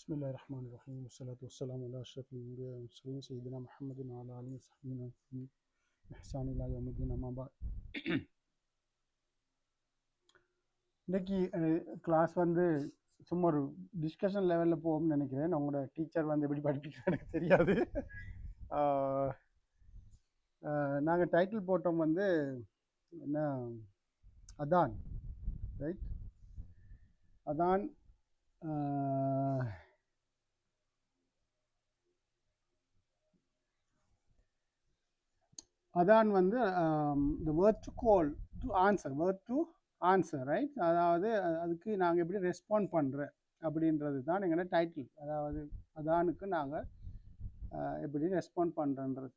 بسم الله الرحمن الرحيم والصلاة والسلام على أشرف الأنبياء والمرسلين سيدنا محمد وعلى آله وصحبه إحسان إلى يوم الدين أما بعد. இன்னைக்கு கிளாஸ் வந்து சும்மா ஒரு டிஸ்கஷன் லெவலில் போகும்னு நினைக்கிறேன். உங்களோட டீச்சர் வந்து எப்படி படிப்பிக்கிறது எனக்கு தெரியாது. நாங்கள் டைட்டில் போட்டோம் வந்து என்ன, அதான் ரைட். அதான் அதான் வந்து the word to call to answer, word to answer, right. அதாவது அதுக்கு நாங்கள் எப்படி ரெஸ்பாண்ட் பண்ணுறோம் அப்படின்றது தான் எங்களோட டைட்டில். அதாவது அதானுக்கு நாங்கள் எப்படி ரெஸ்பாண்ட் பண்ணுறன்றது,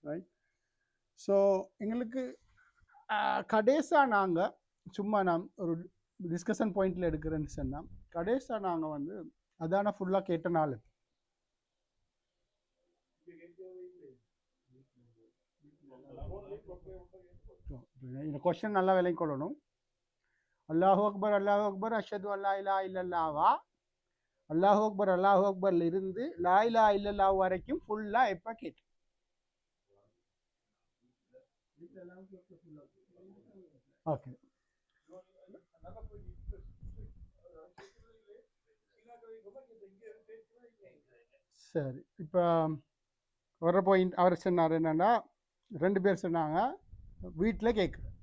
ரைட். ஸோ எங்களுக்கு கடைசியாக நாங்கள் சும்மா நான் ஒரு டிஸ்கஷன் பாயிண்டில் எடுக்கிறேன்னு சொன்னால், கடைசியாக நாங்கள் வந்து அதான ஃபுல்லாக கேட்ட நாள் இந்த கொஸ்டின் நல்லா விலைக்கு கொள்ளணும். அல்லாஹு அக்பர் அஷ்ஹது அல்லா இலாஹா இல்லல்லாஹ்வா அல்லாஹு அக்பர்ல இருந்து லா இலாஹா இல்லல்லாஹ் வரைக்கும் ஃபுல்லா எப்ப கேட்டு. ஓகே, சரி. இப்போ வர பாயிண்ட் அவர் சொன்னார் என்னன்னா, 2 பேர் சொன்னாங்க வீட்டில் கேட்குறேன்.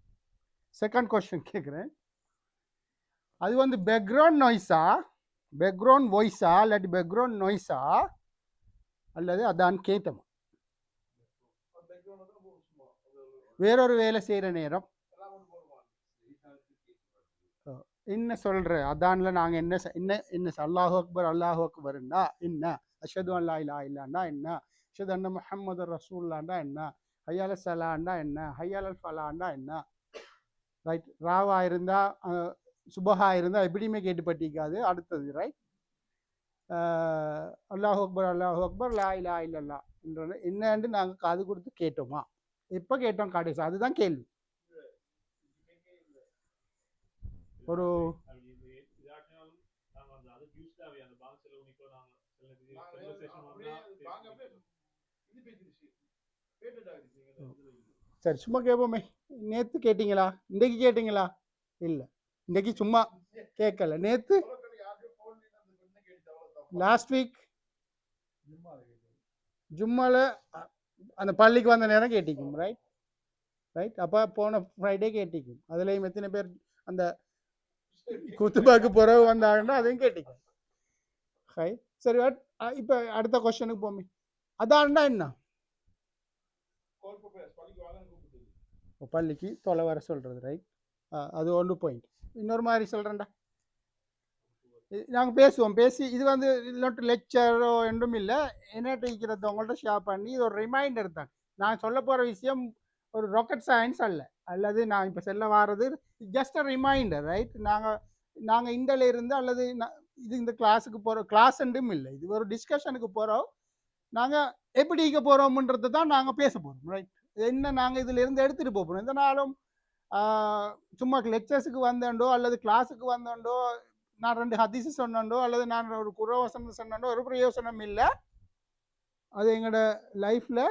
செகண்ட் கொஸ்டின் கேட்குறேன், அது வந்து பேக்ரவுண்ட் நாய்ஸா, பேக்ரவுண்ட் வாய்ஸா இல்லாட்டி பேக்ரவுண்ட் நாய்ஸா அல்லது அதான் கேட்டமா? வேறொரு வேலை செய்கிற நேரம் என்ன சொல்கிற அதான்ல நாங்கள் என்ன என்ன என்ன அல்லாஹு அக்பர்னா என்ன, அஷ்ஹது அல்லா இலாஹா இல்லன்னா என்ன, அஷ்ஹது அன்ன முஹம்மது ரசூலுல்லாஹ்னா என்ன, ஹய்யால ஸலான்னா என்ன, ஹய்யால ஃபலான்னா என்ன, ரைட். ராவா இருந்தால் சுபஹா இருந்தால் எப்படியுமே கேட்டுப்பட்டிக்காது. அடுத்தது ரைட், அல்லாஹு அக்பர் லா இலாஹா இல்லல்லாஹ் என்றது என்னன்னு நாங்கள் காது கொடுத்து கேட்டோமா? எப்போ கேட்டோம் கடைசி? அதுதான் கேள்வி. ஒரு சரி சும்மா கேட்போமே. நேற்று கேட்டிங்களா, இன்றைக்கு கேட்டிங்களா? இல்லை, இன்றைக்கு சும்மா கேட்கல. நேற்று லாஸ்ட் வீக் ஜும்மால அந்த பள்ளிக்கு வந்த நேரம் கேட்டிக்கும், ரைட் ரைட். அப்போ போன ஃப்ரைடே கேட்டிக்கும். அதுலேயும் எத்தனை பேர் அந்த குத்துபாக்கு பிறகு வந்தாங்கன்னா அதையும் கேட்டிக்கும். ஹை, சரி. இப்போ அடுத்த கொஸ்டனுக்கு போமே. அதான்டா என்ன? பள்ளிக்கு தொலை வர சொல்கிறது, ரைட். அது ஒன்று பாயிண்ட். இன்னொரு மாதிரி சொல்கிறேன்டா, நாங்கள் பேசுவோம். பேசி இது வந்து இல்லாட்டு லெக்சரோ என்றும் இல்லை, என்னட்டு இருக்கிறத உங்கள்கிட்ட ஷேர் பண்ணி இது ஒரு ரிமைண்டர் தான். நான் சொல்ல போகிற விஷயம் ஒரு ராக்கெட் சயின்ஸ் அல்ல, அல்லது நான் இப்போ சொல்ல வர்றது ஜஸ்ட் அ ரிமைண்டர், ரைட். நாங்கள் இண்டல இருந்து அல்லது இது இந்த கிளாஸுக்கு போகிறோம், கிளாஸ் என்றும் இல்லை, இது ஒரு டிஸ்கஷனுக்கு போகிறோம். நாங்கள் எப்படி இருக்க போகிறோம்ன்றது தான் நாங்கள் பேச போகிறோம், ரைட். என்ன நாங்கள் இதில் இருந்து எடுத்துகிட்டு போகிறோம். எந்த நாளும் சும்மா லெக்சர்ஸுக்கு வந்தோண்டோ அல்லது கிளாஸுக்கு வந்தோண்டோ நான் 2 ஹதீஸ் சொன்னோண்டோ அல்லது நான் ஒரு குர்ஆன் சொன்னோண்டோ ஒரு பிரயோசனம் இல்லை. அது எங்களோட லைஃப்பில்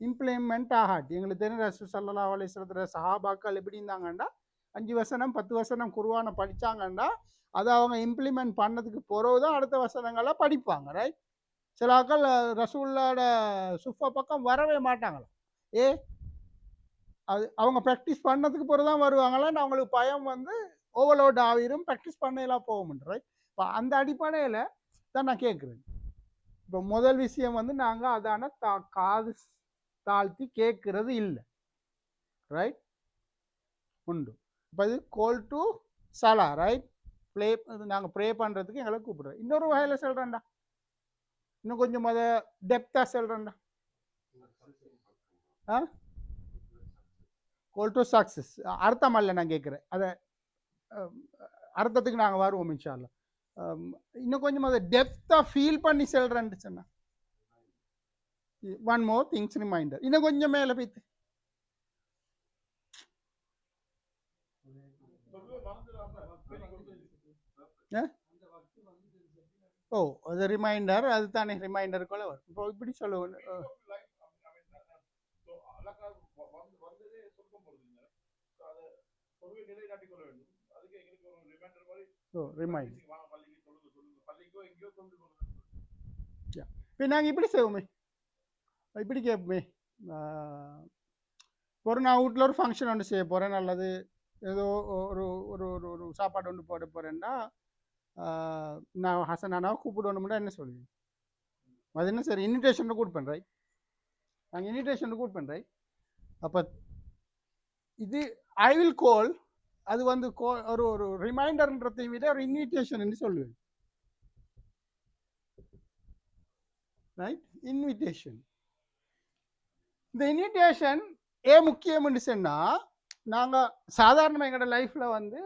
இம்ப்ளிமெண்ட் ஆகாது. எங்களுக்கு தெரிஞ்ச ரசூல் ஸல்லல்லாஹு அலைஹி வஸல்லம் சஹாபாக்கள் எப்படி இருந்தாங்கன்னா 5 வசனம் 10 வசனம் குர்ஆனை படித்தாங்கன்னா அதை அவங்க இம்ப்ளிமெண்ட் பண்ணதுக்கு பிறகு தான் அடுத்த வசனங்களை படிப்பாங்க, ரைட். சில ஆக்கள் ரசூலோட சுஃபா பக்கம் வரவே மாட்டாங்களா. அது அவங்க ப்ராக்டிஸ் பண்ணதுக்கு பிறகு தான் வருவாங்களான்னு அவங்களுக்கு பயம் வந்து ஓவர்லோட் ஆகிரும், ப்ராக்டிஸ் பண்ணலாம் போகும்ன்ற, ரைட். இப்போ அந்த அடிப்படையில் தான் நான் கேட்குறேன். இப்போ முதல் விஷயம் வந்து நாங்கள் அதான காது தாழ்த்தி கேட்கறது இல்லை, ரைட். உண்டு. இப்போ இது கோல் டு சலா, ரைட். ப்ளே நாங்கள் ப்ரே பண்ணுறதுக்கு எங்களை கூப்பிடுறோம். இன்னொரு வகையில் சொல்கிறேன்டா, இன்னும் கொஞ்சம் அதை டெப்த்தாக சொல்கிறேன்டா. கோல் டு சக்ஸஸ் அர்த்தம் அல்ல நான் கேட்குறேன். அதை அர்த்தத்துக்கு நாங்கள் வருவோம் இன்ஷா அல்லாஹ். இன்னும் கொஞ்சம் அதை டெப்த்தாக ஃபீல் பண்ணி சொல்கிறேன்னு சொன்னா ஒன் மோர் திங்ஸ் ரிமைண்டர். இன்னும் கொஞ்சம் மேலே போய்த்து ஓ அது ரிமைண்டர் அதுதானே ரிமைண்டருக்குள்ள வரும் இப்போ இப்படி சொல்லுவோம் ஓ ரிமைண்டர் இப்போ நாங்கள் இப்படி செய்வோமே இப்படி கேட்போமே ஒரு நான் வீட்டில் ஒரு ஃபங்க்ஷன் ஒன்று செய்ய போகிறேன் அல்லது ஏதோ ஒரு ஒரு ஒரு ஒரு சாப்பாடு ஒன்று போட போகிறேன்னா நான் ஹசனானாவை கூப்பிடணும்னா என்ன சொல்லுவேன் அது என்ன சரி இன்விடேஷன் கூப்பிட்டு ரைட் நாங்கள் இன்விடேஷன் கூப்பிட்டு ரைட் அப்போ இது ஐ வில் கால் அது வந்து ஒரு ஒரு ரிமைண்டர்ன்றதை விட ஒரு இன்விடேஷன் சொல்லுவேன் ரைட் இன்விடேஷன் இந்த இன்விடேஷன் ஏன் முக்கியம்னு சொன்னால் நாங்கள் சாதாரணமாக எங்களோட லைஃப்பில் வந்து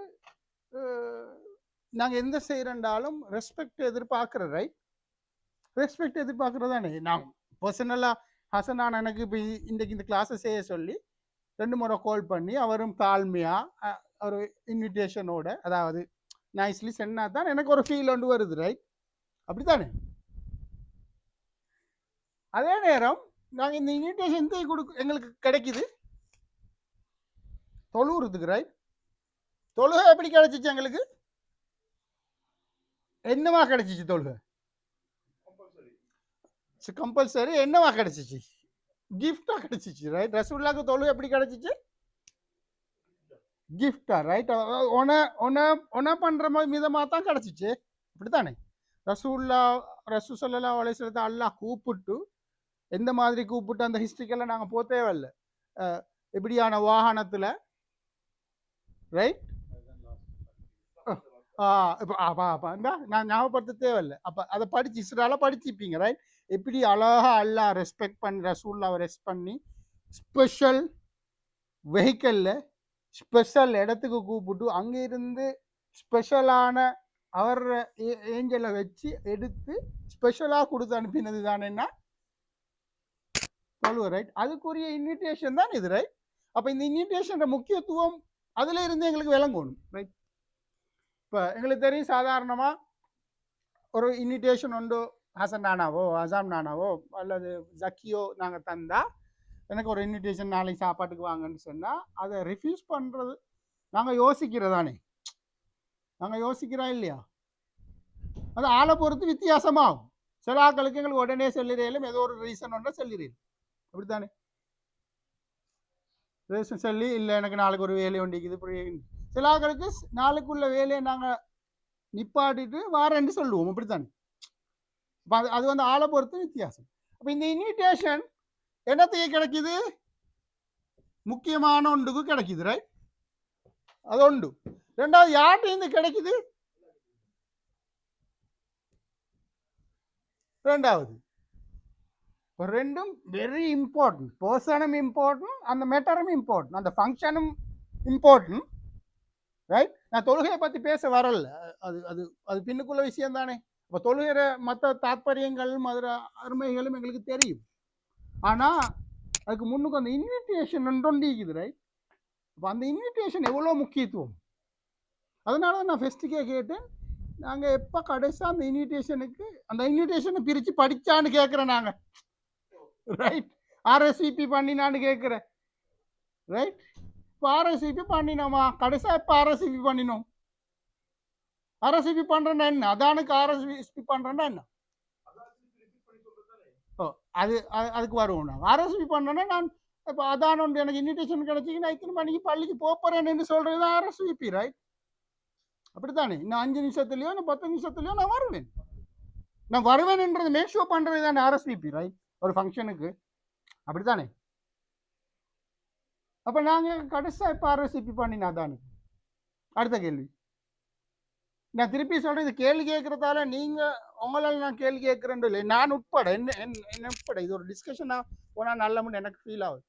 நாங்கள் எந்த செய்கிறண்டாலும் ரெஸ்பெக்ட் எதிர்பார்க்குற ரைட் ரெஸ்பெக்ட் எதிர்பார்க்குறது தானே நான் பர்சனலாக ஹசனான் எனக்கு இப்போ இன்றைக்கு இந்த கிளாஸை செய்ய சொல்லி 2 முறை கால் பண்ணி அவரும் தாழ்மையாக ஒரு இன்விடேஷனோட அதாவது நைஸ்லி சொன்னா தான் எனக்கு ஒரு ஃபீல் ஒன்று வருது ரைட் அப்படி தானே அதே நேரம் நாங்கள் இந்த இன்விடேஷன் எங்களுக்கு கிடைக்குது தொழுவுறதுக்கு ரைட் தொழுகை எப்படி கிடைச்சிச்சு எங்களுக்கு என்னவா கிடைச்சிச்சு தொழுகை கம்பல்சரி என்னவா கிடைச்சிச்சு கிஃப்டா கிடைச்சிச்சு ரைட் ரசூல்லாக்கு தொழுகை எப்படி கிடைச்சிச்சு கிஃப்டா ரைட் ஒன பண்ற மாதிரி மிதமாக தான் கிடைச்சிச்சு அப்படித்தானே ரசூ ஸல்லல்லாஹு அலைஹி வஸல்லம் அல்லாஹ் கூப்பிட்டு எந்த மாதிரி கூப்பிட்டு அந்த ஹிஸ்ட்ரிக்கெல்லாம் நாங்கள் போக தேவையில்லை எப்படியான வாகனத்தில் ரைட் இப்போ நான் ஞாபகப்படுத்த தேவையில்லை அப்போ அதை படிச்சு இஸ்ரால படிச்சுப்பீங்க ரைட் எப்படி அழகா அல்லா ரெஸ்பெக்ட் பண்ணி ரசூல்லாவை ரெஸ்ட் பண்ணி ஸ்பெஷல் வெஹிக்கல்ல ஸ்பெஷல் இடத்துக்கு கூப்பிட்டு அங்கே இருந்து ஸ்பெஷலான அவர் ஏஞ்சலை வச்சு எடுத்து ஸ்பெஷலாக கொடுத்து அனுப்பினது தானேன்னா சொல்லுவோம் ரைட் அதுக்குரிய இன்விடேஷன் தான் இது ரைட் அப்போ இந்த இன்விடேஷன் முக்கியத்துவம் அதுல இருந்து எங்களுக்கு விளங்கணும் ரைட் இப்போ எங்களுக்கு தெரியும் சாதாரணமாக ஒரு இன்விடேஷன் உண்டு ஹசன் நானாவோ அசாம் நானாவோ அல்லது ஜக்கியோ நாங்கள் தந்தா எனக்கு ஒரு இன்விடேஷன் நாளைக்கு சாப்பாட்டுக்கு வாங்கன்னு சொன்னால் அதை ரிஃப்யூஸ் பண்ணுறது நாங்கள் யோசிக்கிறதானே நாங்கள் யோசிக்கிறோம் இல்லையா அது ஆளை பொறுத்து வித்தியாசமாகும் சில ஆட்களுக்கு எங்களுக்கு உடனே சொல்லிடுறேன் ஏதோ ஒரு ரீசன் ஒன்றா சொல்லிடுறேன் அப்படித்தானே ரீசன் சொல்லி இல்லை எனக்கு நாளைக்கு ஒரு வேலை ஒண்டிக்குது சில ஆட்களுக்கு நாளைக்குள்ள வேலையை நாங்கள் நிப்பாட்டிட்டு வாரேன்னு சொல்லுவோம் அப்படித்தானே அப்போ அது வந்து ஆளை பொறுத்து வித்தியாசம் அப்போ இந்த இன்விடேஷன் என்னத்தையே கிடைக்குது முக்கியமான ஒன்றுக்கு கிடைக்குது ரைட் அது ஒன்று ரெண்டாவது யார்கிட்ட கிடைக்குது ரெண்டாவது ரெண்டும் வெரி இம்பார்ட்டன்ட் பர்சனும் இம்பார்ட்டன்ட் அந்த மேட்டரும் இம்பார்ட்டன்ட் அந்த ஃபங்க்ஷனும் இம்பார்ட்டன்ட் ரைட் நான் தொழுகையை பற்றி பேச வரல அது அது அது பின்னுக்குள்ள விஷயம் தானே இப்போ தொழுகிற மற்ற தாற்பயங்களும் அதில் அருமைகளும் எங்களுக்கு தெரியும் ஆனால் அதுக்கு முன்னுக்கு அந்த இன்விடேஷன் ஒன்றிக்குது ரைட் அப்போ அந்த இன்விடேஷன் எவ்வளோ முக்கியத்துவம் அதனால தான் நான் ஃபெஸ்ட்டுக்கே கேட்டேன் நாங்கள் எப்போ கடைசியாக அந்த இன்விடேஷனை பிரித்து படித்தான்னு கேட்குறேன் நாங்கள் ரைட் ஆர்எஸ்விபி பண்ணினான்னு கேட்குறேன் ரைட் இப்போ ஆர்எஸ்விபி பண்ணினோமா கடைசியாக எப்போ ஆர்எஸ்விபி பண்ணினோம் ஆர்எஸ்விபி பண்ணுறேன்னா என்ன அதானுக்கு ஆர்எஸ்விபி பண்ணுறேன்னா என்ன ஓ அதுக்கு வருவோம் நாங்கள் ஆர்எஸ்விபி பண்ணுறேன்னா நான் இப்போ அதான் ஒன்று எனக்கு இன்விடேஷன் கிடைச்சிங்கன்னா இத்தனை மணிக்கு பள்ளிக்கு போகிறேன்னு சொல்கிறது தான் ஆர்எஸ்விபி ரைட் அப்படித்தானே இன்னும் 5 நிமிஷத்துலையோ இன்னும் 10 நிமிஷத்துலையோ நான் வருவேன்ன்றது மேக் ஷோ பண்ணுறது தானே ஆர்எஸ்விபி ரைட் ஒரு ஃபங்க்ஷனுக்கு அப்படித்தானே அப்போ நாங்கள் கடைசியாக இப்போ ஆர்எஸ்விபி பண்ணினா தானே அடுத்த கேள்வி நான் திருப்பி சொல்கிறேன் இது கேள்வி கேட்குறதால நீங்கள் உங்களால் நான் கேள்வி கேட்குறேன் இல்லை நான் உட்பட என்ன உட்பட இது ஒரு டிஸ்கஷனாக போனால் நல்லமுன்னு எனக்கு ஃபீல் ஆகுது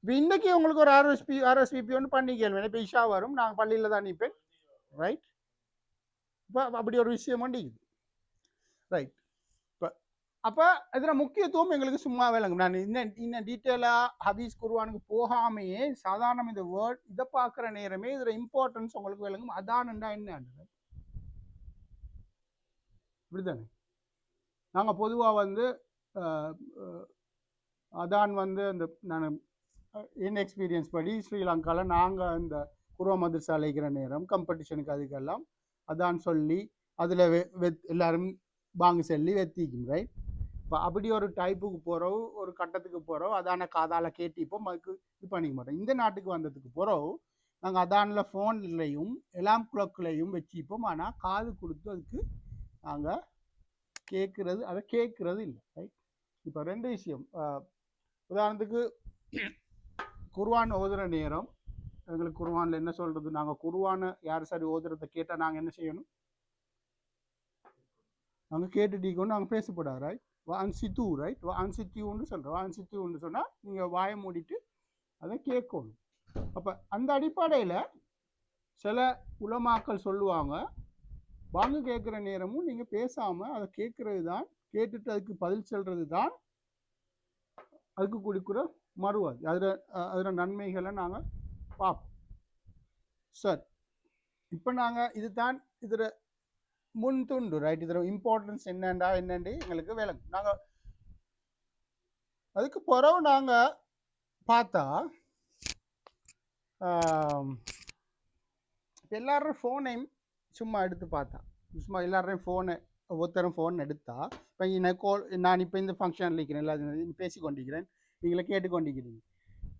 இப்போ இன்றைக்கி உங்களுக்கு ஒரு ஆர்எஸ்விபி ஒன்று பண்ணி கேள்வி இப்போ இஷா வரும் நாங்கள் பள்ளியில் தான் நிற்பேன் ரைட் இப்போ அப்படி ஒரு விஷயம் ஒண்டிக்குது ரைட் இப்போ அப்போ இதில் முக்கியத்துவம் எங்களுக்கு சும்மா விளங்கும். நான் இன்னும் டீட்டெயிலாக ஹதீஸ் குர்ஆனுக்கு போகாமையே சாதாரண இந்த வேர்ட் இதை பார்க்குற நேரமே இதில் இம்பார்ட்டன்ஸ் உங்களுக்கு விளங்கும். அதான்டா என்ன இப்படிதானே நாங்கள் பொதுவாக வந்து அதான் வந்து அந்த நான் என் எக்ஸ்பீரியன்ஸ் படி ஸ்ரீலங்காவில் நாங்கள் இந்த குர்ஆ மதரசா அழைக்கிற நேரம் காம்படிஷனுக்கு அதுக்கெல்லாம் அதான் சொல்லி அதில் எல்லாரும் பாங்கு சொல்லி வெத்திக்கும் ரைட். இப்போ அப்படி ஒரு டைப்புக்கு போகிறோம், ஒரு கட்டத்துக்கு போகிறோம், அதான காதால் கேட்டிப்போம், அதுக்கு இது பண்ணிக்க மாட்டோம். இந்த நாட்டுக்கு வந்ததுக்கு போகிறோம் நாங்கள் அதானில் ஃபோன்லையும் எலாம் குளக்குலையும் வச்சுப்போம். ஆனால் காது கொடுத்து அதுக்கு நாங்கள் கேட்குறது அதை கேட்குறது இல்லை ரைட். இப்போ ரெண்டு விஷயம். உதாரணத்துக்கு குர்ஆன் ஓதுகிற நேரம் எங்களுக்கு குர்ஆனில் என்ன சொல்கிறது, நாங்கள் குர்ஆனை யார் சரி ஓதுறதை கேட்டால் நாங்கள் என்ன செய்யணும், நாங்கள் கேட்டுட்டீங்கன்னு நாங்கள் பேசப்படாது ரைட். வான்சித்து ரைட், வான்சித்தியூன்னு சொல்கிறோம். வான்சித்தியூன்னு சொன்னால் நீங்கள் வாயை மூடிட்டு அதை கேட்கணும். அப்போ அந்த அடிப்படையில் சில உலமாக்கள் சொல்லுவாங்க, வாங்க கேட்குற நேரமும் நீங்கள் பேசாமல் அதை கேட்குறது தான், கேட்டுட்டு அதுக்கு பதில் சொல்கிறது தான் அதுக்கு கொடுக்குற மறுவாது. அதில் நன்மைகளை நாங்கள் பார்ப்போம். சார் இப்போ நாங்கள் இது தான் இதில் முன் துண்டு ரைட். இதில் இம்பார்ட்டன்ஸ் என்னண்டு எங்களுக்கு விளங்கும். நாங்கள் அதுக்கு பிறகு நாங்கள் பார்த்தா எல்லாரும் ஃபோனையும் சும்மா எடுத்து பார்த்தா, சும்மா எல்லாரையும் ஃபோனை ஒவ்வொருத்தரும் ஃபோன் எடுத்தா, இப்போ நான் இப்போ இந்த ஃபங்க்ஷனில் இருக்கிறேன், எல்லாரும் பேசி கொண்டிருக்கிறேன், நீங்களே கேட்டுக்கொண்டிருக்கிறீங்க.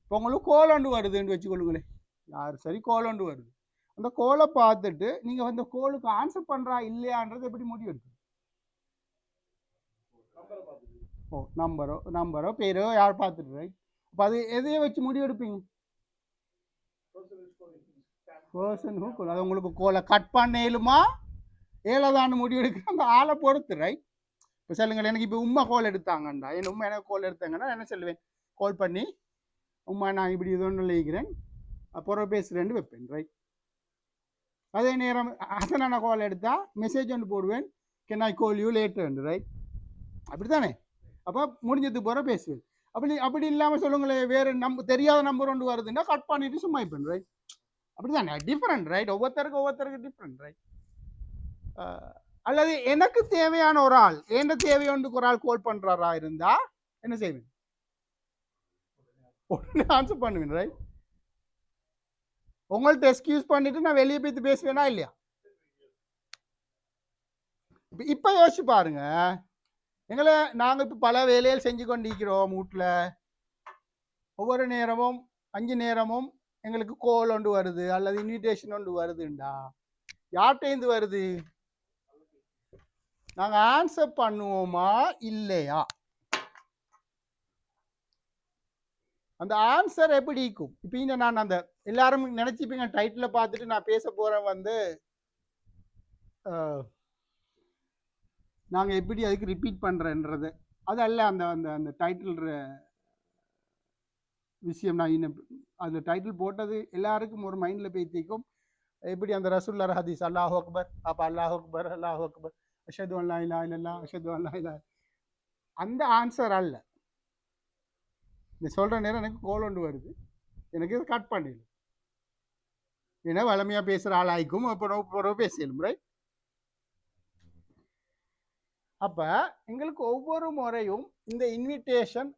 இப்போ உங்களுக்கு கோல் ஒன்று வருதுன்னு வச்சுக்கொள்ளுங்களேன், யார் சரி கோல் ஒன்று வருது, அந்த கோலை பார்த்துட்டு நீங்கள் அந்த கோலுக்கு ஆன்சர் பண்ணுறா இல்லையான்றது எப்படி முடிவு எடுக்கும்? ஓ நம்பரோ பேரோ யார் பார்த்துட்டு ரைட். அப்போ அது எதையை வச்சு முடிவு எடுப்பீங்க? பர்சன் ஹூ அது உங்களுக்கு கோலை கட் பண்ணேலுமா ஏழதான்னு முடிவு எடுக்க அந்த ஆளை பொறுத்து ரைட். இப்போ சொல்லுங்கள், எனக்கு இப்போ உமா கோல் எடுத்தாங்கண்டா, என் உமா எனக்கு கோல் எடுத்தாங்கன்னா என்ன சொல்லுவேன், கால் பண்ணி உமா நான் இப்படி இது ஒன்று இருக்கிறேன் அப்புறம் பேசுகிறேன்னு வைப்பேன் ரைட். அதே நேரம் ஹசனான கால் எடுத்தால் மெசேஜ் ஒன்று போடுவேன், can I call you later right. அப்படி தானே? அப்போ முடிஞ்சதுக்கு போகிற பேசுவேன். அப்படி இல்லாமல் சொல்லுங்களேன், வேறு தெரியாத நம்பர் ஒன்று வருதுன்னா கட் பண்ணிட்டு சும்மா வைப்பேன் ரைட். அப்படி தானே? டிஃப்ரெண்ட் ரைட், ஒவ்வொருத்தருக்கு டிஃப்ரெண்ட் ரைட். அல்லது எனக்கு தேவையான ஒரு ஆள், என்ன தேவையொன்றுக்கு ஒரு ஆள் கால் பண்ணுறாரா இருந்தா என்ன செய்வேன், உடனே ஆன்சர் பண்ணுவேன் ரைட். உங்கள்கிட்ட எக்ஸ்கியூஸ் பண்ணிட்டு நான் வெளியே போய் பேசுவேனா இல்லையா? இப்போ யோசிச்சு பாருங்க, எங்களை நாங்கள் இப்போ பல வேலைகள் செஞ்சு கொண்டிருக்கிறோம் வீட்டில், ஒவ்வொரு நேரமும் 5 நேரமும் எங்களுக்கு கோல் ஒன்று வருது அல்லது இன்விடேஷன் ஒன்று வருதுண்டா, யார்கிட்டேருந்து வருது, நாங்கள் ஆன்சர் பண்ணுவோமா இல்லையா? அந்த ஆன்சர் எப்படி இருக்கும்? இப்போ நான் அந்த எல்லாரும் நினச்சிப்பீங்க டைட்டில் பார்த்துட்டு நான் பேச போகிறேன் வந்து நாங்கள் எப்படி அதுக்கு ரிப்பீட் பண்ணுறேன்றது அது அல்ல. அந்த அந்த அந்த டைட்டில் விஷயம் நான் இன்னும் அதில் டைட்டில் போட்டது எல்லாருக்கும் ஒரு மைண்டில் பேத்திக்கும், எப்படி அந்த ரசூலுல்லாஹ் ஹதீஸ் அல்லாஹு அக்பர், அப்போ அல்லாஹு அக்பர் அல்லாஹு அக்பர் அஷ்ஹது அல்லா இலாஹ இல்லல்லாஹ் அஷ்ஹது அல்லா இலாஹ, அந்த ஆன்சர் அல்ல. நீ சொல்கிற நேரம் எனக்கு கோல் ஒன்று வருது, எனக்கு இதை கட் பண்ணிடும், ஏன்னா வளமையாக பேசுகிற ஆளாய்க்கும் அப்புறம் பேசிடும் ரைட். அப்போ எங்களுக்கு ஒவ்வொரு முறையும் இந்த இன்விடேஷன்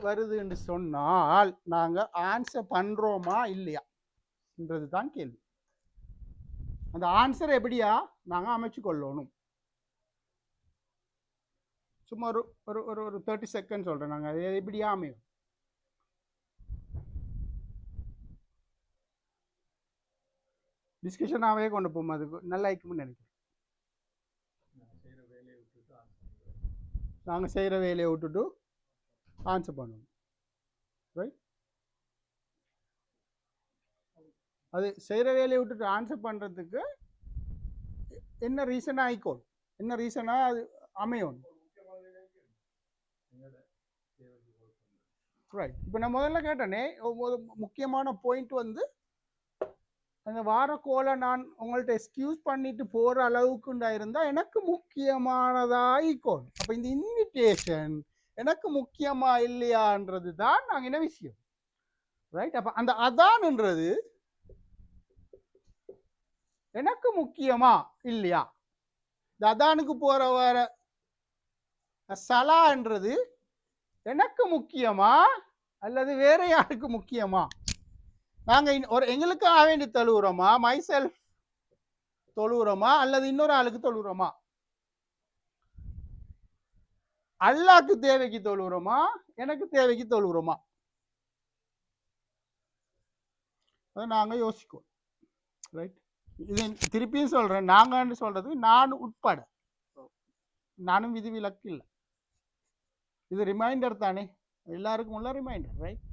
வருதுன்னு சொன்னால் நாங்கள் ஆன்சர் பண்ணுறோமா இல்லையான்றது தான் கேள்வி. அந்த ஆன்சர் எப்படியா நாங்கள் அமைச்சு கொள்ளணும். சும்மா ஒரு ஒரு ஒரு ஒரு 30 செகண்ட் சொல்கிறேன், நாங்கள் அது எப்படியா அமையும். டிஸ்கஷனாகவே கொண்டு போகும், அதுக்கு நல்லா இருக்கும்னு நினைக்கிறேன். நாங்கள் செய்கிற வேலையை விட்டுட்டு ஆன்சர் பண்ணணும் ரைட். அது செய்கிற வேலையை விட்டுட்டு ஆன்சர் பண்ணுறதுக்கு என்ன ரீசனாக ஆயிக்கோள், என்ன ரீசனாக அது அமையணும் ரைட். இப்போ நான் முதல்ல கேட்டேனே முக்கியமான பாயிண்ட் வந்து அந்த வார கோலை நான் உங்கள்ட்ட எக்ஸ்கியூஸ் பண்ணிட்டு போகிற அளவுக்குண்டா இருந்தால் எனக்கு முக்கியமானதாக ஈக்கோணும். அப்போ இந்த இன்விடேஷன் எனக்கு முக்கியமா இல்லையான்றது தான் நாங்கள் என்ன விஷயம், ரைட்? அப்போ அந்த அதான்ன்றது எனக்கு முக்கியமா இல்லையா? இந்த அதானுக்கு போகிற வர சலான்றது எனக்கு முக்கியமா அல்லது வேற யாருக்கு முக்கியமா? நாங்கள் ஒரு எங்களுக்காக வேண்டி தொழுகிறோமா, மை செல்ஃப் தொழுகிறோமா, அல்லது இன்னொரு ஆளுக்கு தொழுகிறோமா? அல்லாக்கு தேவைக்கு தொழுகிறோமா, எனக்கு தேவைக்கு தொழுகிறோமா? அதை நாங்கள் யோசிக்கோம், ரைட்? இது திருப்பியும் சொல்றேன், நாங்கன்னு சொல்றது நான் உட்பட, நானும் விதிவிலக்கு இல்லை. இது ரிமைண்டர் தானே, எல்லாருக்கும் உள்ள ரிமைண்டர், ரைட்?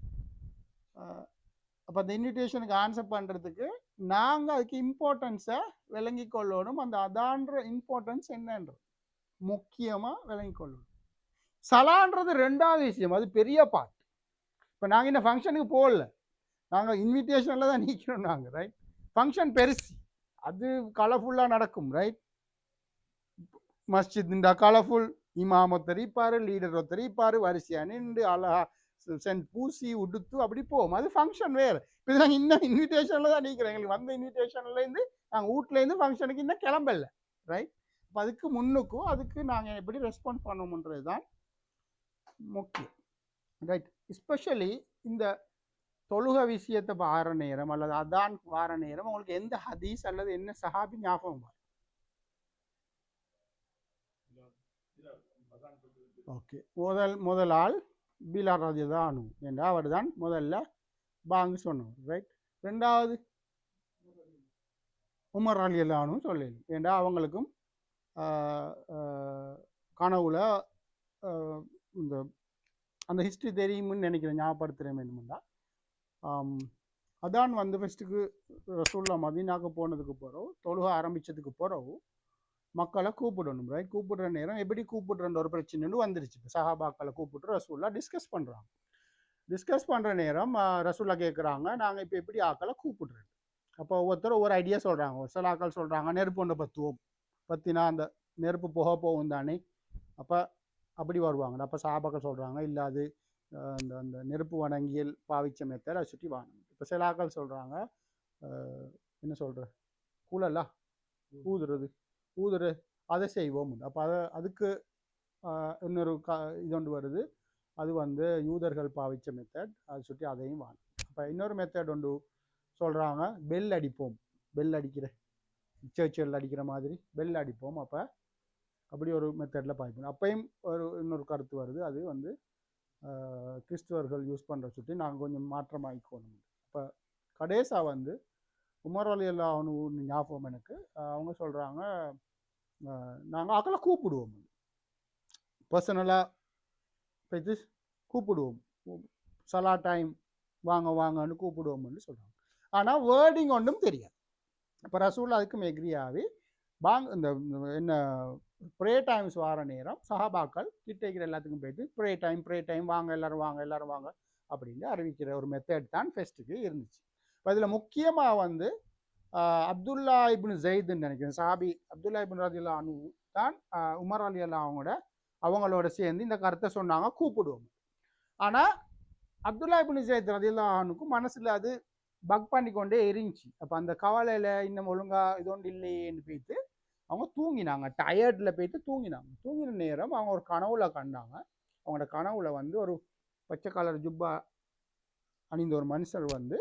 அப்போ அந்த இன்விடேஷனுக்கு ஆன்சர் பண்ணுறதுக்கு நாங்கள் அதுக்கு இம்பார்ட்டன்ஸை விளங்கி கொள்ளணும். அந்த அதான்ற இம்பார்ட்டன்ஸ் என்னன்றது முக்கியமாக விளங்கி கொள்ளணும். சலான்றது ரெண்டாவது விஷயம், அது பெரிய பார்ட். இப்போ நாங்கள் இந்த ஃபங்க்ஷனுக்கு போகல, நாங்கள் இன்விடேஷனில் தான் நிற்கிறோம் நாங்கள், ரைட்? ஃபங்க்ஷன் பெருசு, அது கலர்ஃபுல்லாக நடக்கும், ரைட்? மஸ்ஜித் இந்த கலர்ஃபுல், இமாம் ஒருத்தர் இருப்பார், லீடர் ஒருத்தர் இருப்பார், வரிசையாக நின்று அழகா சென்ட் பூசி உடுத்து அப்படி போவோம், அது ஃபங்க்ஷன் வேறு. இப்போ நாங்கள் இன்னும் இன்விடேஷனில் தான் நிற்கிறோம். எங்களுக்கு வந்த இன்விடேஷன்லேருந்து நாங்கள் வீட்லேருந்து ஃபங்க்ஷனுக்கு இன்னும் கிளம்பல, ரைட்? இப்போ அதுக்கு முன்னுக்கும் அதுக்கு நாங்கள் எப்படி ரெஸ்பாண்ட் பண்ணணுன்றது தான் முக்கியம், ரைட்? எஸ்பெஷலி இந்த தொழுக விஷயத்தை வார நேரம் அல்லது அதான் வார நேரம் உங்களுக்கு எந்த ஹதீஸ் அல்லது என்ன சஹாபி ஞாபகம் வரும்? ஓகே, முதல் ஆள் பிலால் ரலியல்லாஹு அன்ஹு என்ற அவர் தான் முதல்ல பாங்கு சொன்னவர், ரைட்? ரெண்டாவது உமர் ரலியல்லாஹு அன்ஹு சொல்லணும், ஏண்டா அவங்களுக்கும் கனவுல இந்த அந்த ஹிஸ்ட்ரி தெரியும்னு நினைக்கிறேன், ஞாபகப்படுத்துகிறேன் வேணுமெண்டா. அதான் வந்து ஃபஸ்ட்டுக்கு ரசூலுல்லாஹ் மதீனாவுக்கு போனதுக்கு பிறகு தொழுக ஆரம்பித்ததுக்கு பிறகு மக்களை கூப்பிடணும், ரைட்? கூப்பிடுற நேரம் எப்படி கூப்பிடுறன்ற ஒரு பிரச்சனைன்னு வந்துருச்சு. இப்போ சஹாபாக்களை கூப்பிட்டு ரசூலுல்லாஹ் டிஸ்கஸ் பண்ணுறாங்க. டிஸ்கஸ் பண்ணுற நேரம் ரசூலுல்லாஹ் கேட்குறாங்க, நாங்கள் இப்போ எப்படி ஆக்களை கூப்பிடுறோம்? அப்போ ஒவ்வொருத்தரும் ஒவ்வொரு ஐடியா சொல்கிறாங்க. ஒரு சில ஆக்கள் சொல்கிறாங்க நெருப்பு ஒன்றை பற்றுவோம், பற்றினா அந்த நெருப்பு போக போகும் தானே, அப்போ அப்படி வருவாங்க. அப்போ சஹாபாக்கள் சொல்கிறாங்க இல்லை, அது அந்த அந்த நெருப்பு வணங்கியல் பாவிச்ச மெத்தட் அதை சுற்றி வாங்க. இப்போ சில ஆக்கள் சொல்கிறாங்க என்ன சொல்கிற கூலல்லா ஊதுரு அதை செய்வோம். அப்போ அதுக்கு இன்னொரு இது ஒன்று வருது, அது வந்து யூதர்கள் பாவிச்ச மெத்தட், அதை சுற்றி அதையும் வாங்க. அப்போ இன்னொரு மெத்தட் ஒன்று சொல்கிறாங்க, பெல் அடிப்போம், பெல் அடிக்கிற சர்ச்சில் அடிக்கிற மாதிரி பெல் அடிப்போம், அப்போ அப்படி ஒரு மெத்தடில் பாய்ப்போம். அப்பையும் இன்னொரு கருத்து வருது, அது வந்து கிறிஸ்துவர்கள் யூஸ் பண்ணுற சுற்றி நாங்கள் கொஞ்சம் மாற்றமாகிக்கணும். இப்போ கடைசா வந்து உமர் ரலியல்லாஹு அன்ஹு ஞாபகம் எனக்கு, அவங்க சொல்கிறாங்க நாங்கள் ஆக்களை கூப்பிடுவோம், பர்சனலாக போய்த்து கூப்பிடுவோம், சலா டைம் வாங்க வாங்கன்னு கூப்பிடுவோம்னு சொல்கிறாங்க. ஆனால் வேர்டிங் ஒன்றும் தெரியாது. இப்போ ரசூல் அதுக்கும் எக்ரி ஆகி இந்த என்ன ப்ரே டைம்ஸ் வார நேரம் சஹாபாக்கள் கிட்டேக்கிற எல்லாத்துக்கும் போயிட்டு ப்ரே டைம் வாங்க எல்லாரும் வாங்க அப்படின்னு அறிவிக்கிற ஒரு மெத்தட் தான் ஃபெஸ்ட்டுக்கு இருந்துச்சு. இப்போ இதில் முக்கியமாக வந்து அப்துல்லா இப்னு ஜெயிதுன்னு நினைக்கிறேன், சஹாபி அப்துல்லா இப்னு ரலியல்லாஹு அன்ஹு தான் உமர் ரலியல்லாஹு அவங்களோட சேர்ந்து இந்த கருத்தை சொன்னாங்க, கூப்பிடுவோம். ஆனால் அப்துல்லா இப்னு ஜெயித் ரலியல்லாஹு அன்ஹுக்கும் மனசில் அது பக் பண்ணி கொண்டே இருந்துச்சு. அப்போ அந்த கவலையில் இன்னும் ஒழுங்காக இது ஒன்று இல்லையேன்னு போயிட்டு அவங்க தூங்கினாங்க, டயர்டில் போயிட்டு தூங்கினாங்க. தூங்கின நேரம் அவங்க ஒரு கனவுல கண்டாங்க. அவங்களோட கனவுல வந்து ஒரு பச்சை கலர் ஜுப்பா அணிந்த ஒரு மனுஷர் வந்து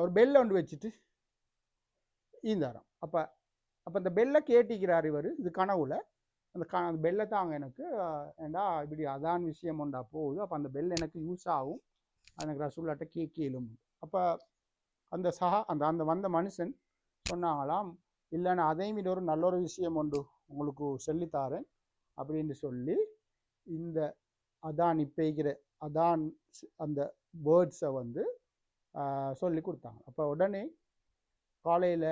ஒரு பெல்லை ஒன்று வச்சுட்டு ஈந்தாராம். அப்போ அந்த பெல்லை கேட்டிக்கிறார் இவர், இது கனவுல அந்த பெல்லை தாங்க எனக்கு, ஏண்டா இப்படி அதான் விஷயம் உண்டா போகுது, அப்போ அந்த பெல் எனக்கு யூஸ் ஆகும், எனக்கு ரசூல்லாட்ட கேட்கலும். அப்போ அந்த வந்த மனுஷன் சொன்னாங்களாம், இல்லை நான் அதையும் இது ஒரு நல்ல ஒரு விஷயம் ஒன்று உங்களுக்கு சொல்லித்தாரேன் அப்படின்னு சொல்லி இந்த அதான் இப்பைக்கிற அதான் அந்த வேர்ட்ஸை வந்து சொல்லி கொடுத்தாங்க. அப்போ உடனே காலையில்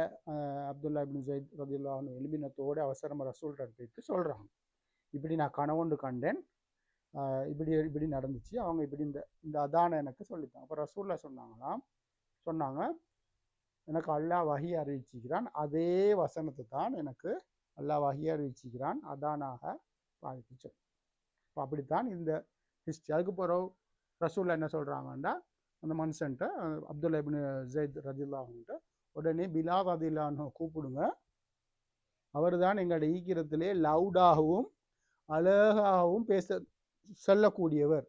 அப்துல்லா இப்னு ஜெயித் ரலியல்லாஹு அன்ஹு எழுப்பினத்தோடு அவசரமாக ரசூல்கிட்ட போயிட்டு சொல்கிறாங்க, இப்படி நான் கனவொன்று கண்டேன், இப்படி நடந்துச்சு, அவங்க இப்படி இந்த அதானை எனக்கு சொல்லித்தாங்க. அப்போ ரசூல்லா சொன்னாங்க எனக்கு அல்லாஹ் வஹி அறிவிச்சுக்கிறான். அதே வசனத்தை தான் எனக்கு அல்லாஹ் வஹி அறிவிச்சுக்கிறான் அதானாக பாதிச்சு. இப்போ அப்படித்தான் இந்த ஹிஸ்ட்ரி. அதுக்கு பிறகு ரசூல்லா என்ன சொல்கிறாங்கன்னா, அந்த மனுஷன்ட்ட அப்துல்லா இப்னு ஜெயித் ரதில்லாஹ்ன்ட்ட உடனே பிலால் ரதில்லாஹ்னு கூப்பிடுங்க, அவர் தான் எங்களோட ஈக்கிரத்திலே லவுடாகவும் அழகாகவும் சொல்லக்கூடியவர்.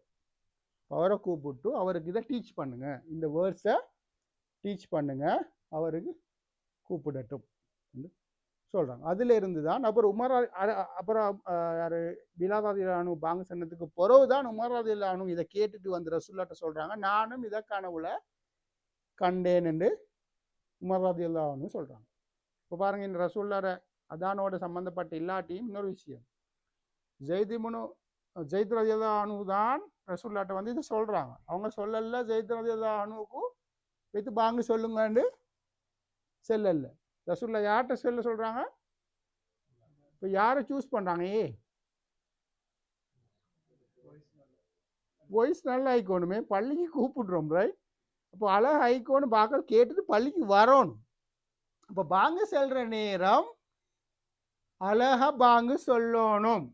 அவரை கூப்பிட்டு அவருக்கு இதை டீச் பண்ணுங்க, இந்த வேர்ட்ஸை டீச் பண்ணுங்க, அவருக்கு கூப்பிடட்டும் சொல்றாங்க. அதுல இருந்து தான் அப்புறம் உமர் அப்புறம் யாரு பிலால் ரலியல்லாஹு பாங்க சொன்னதுக்கு பிறகுதான் உமர் ரலியல்லாஹு இதை கேட்டுட்டு வந்து ரசூலுல்லாஹ்ட்ட சொல்றாங்க, நானும் இதை கனவுல கண்டேன் என்று உமர் ரலியல்லாஹு சொல்றாங்க. இப்போ பாருங்க, இந்த ரசூலுல்லாஹ் அதானோட சம்பந்தப்பட்ட இல்லாட்டியும் இன்னொரு விஷயம், ஜெயித் ரலியல்லாஹு தான் ரசூலுல்லாஹ்ட்ட வந்து இதை சொல்றாங்க. அவங்க சொல்லல ஜெயித் ரலியல்லாஹுக்கு வைத்து பாங்க சொல்லுங்கன்னு செல்லல. ரசூலுல்லாஹ் யார்கிட்ட சொல்றாங்க? இப்போ யாரை சூஸ் பண்ணுறாங்க? வாய்ஸ் நல்லா ஆயிக்கோணுமே, பள்ளிக்கு கூப்பிடுறோம் ரைட். அப்போ அழகு ஆயிக்கோன்னு பார்க்க கேட்டுட்டு பள்ளிக்கு வரணும். அப்போ பாங்கு செல்ற நேரம் அழகா பாங்கு சொல்லணும்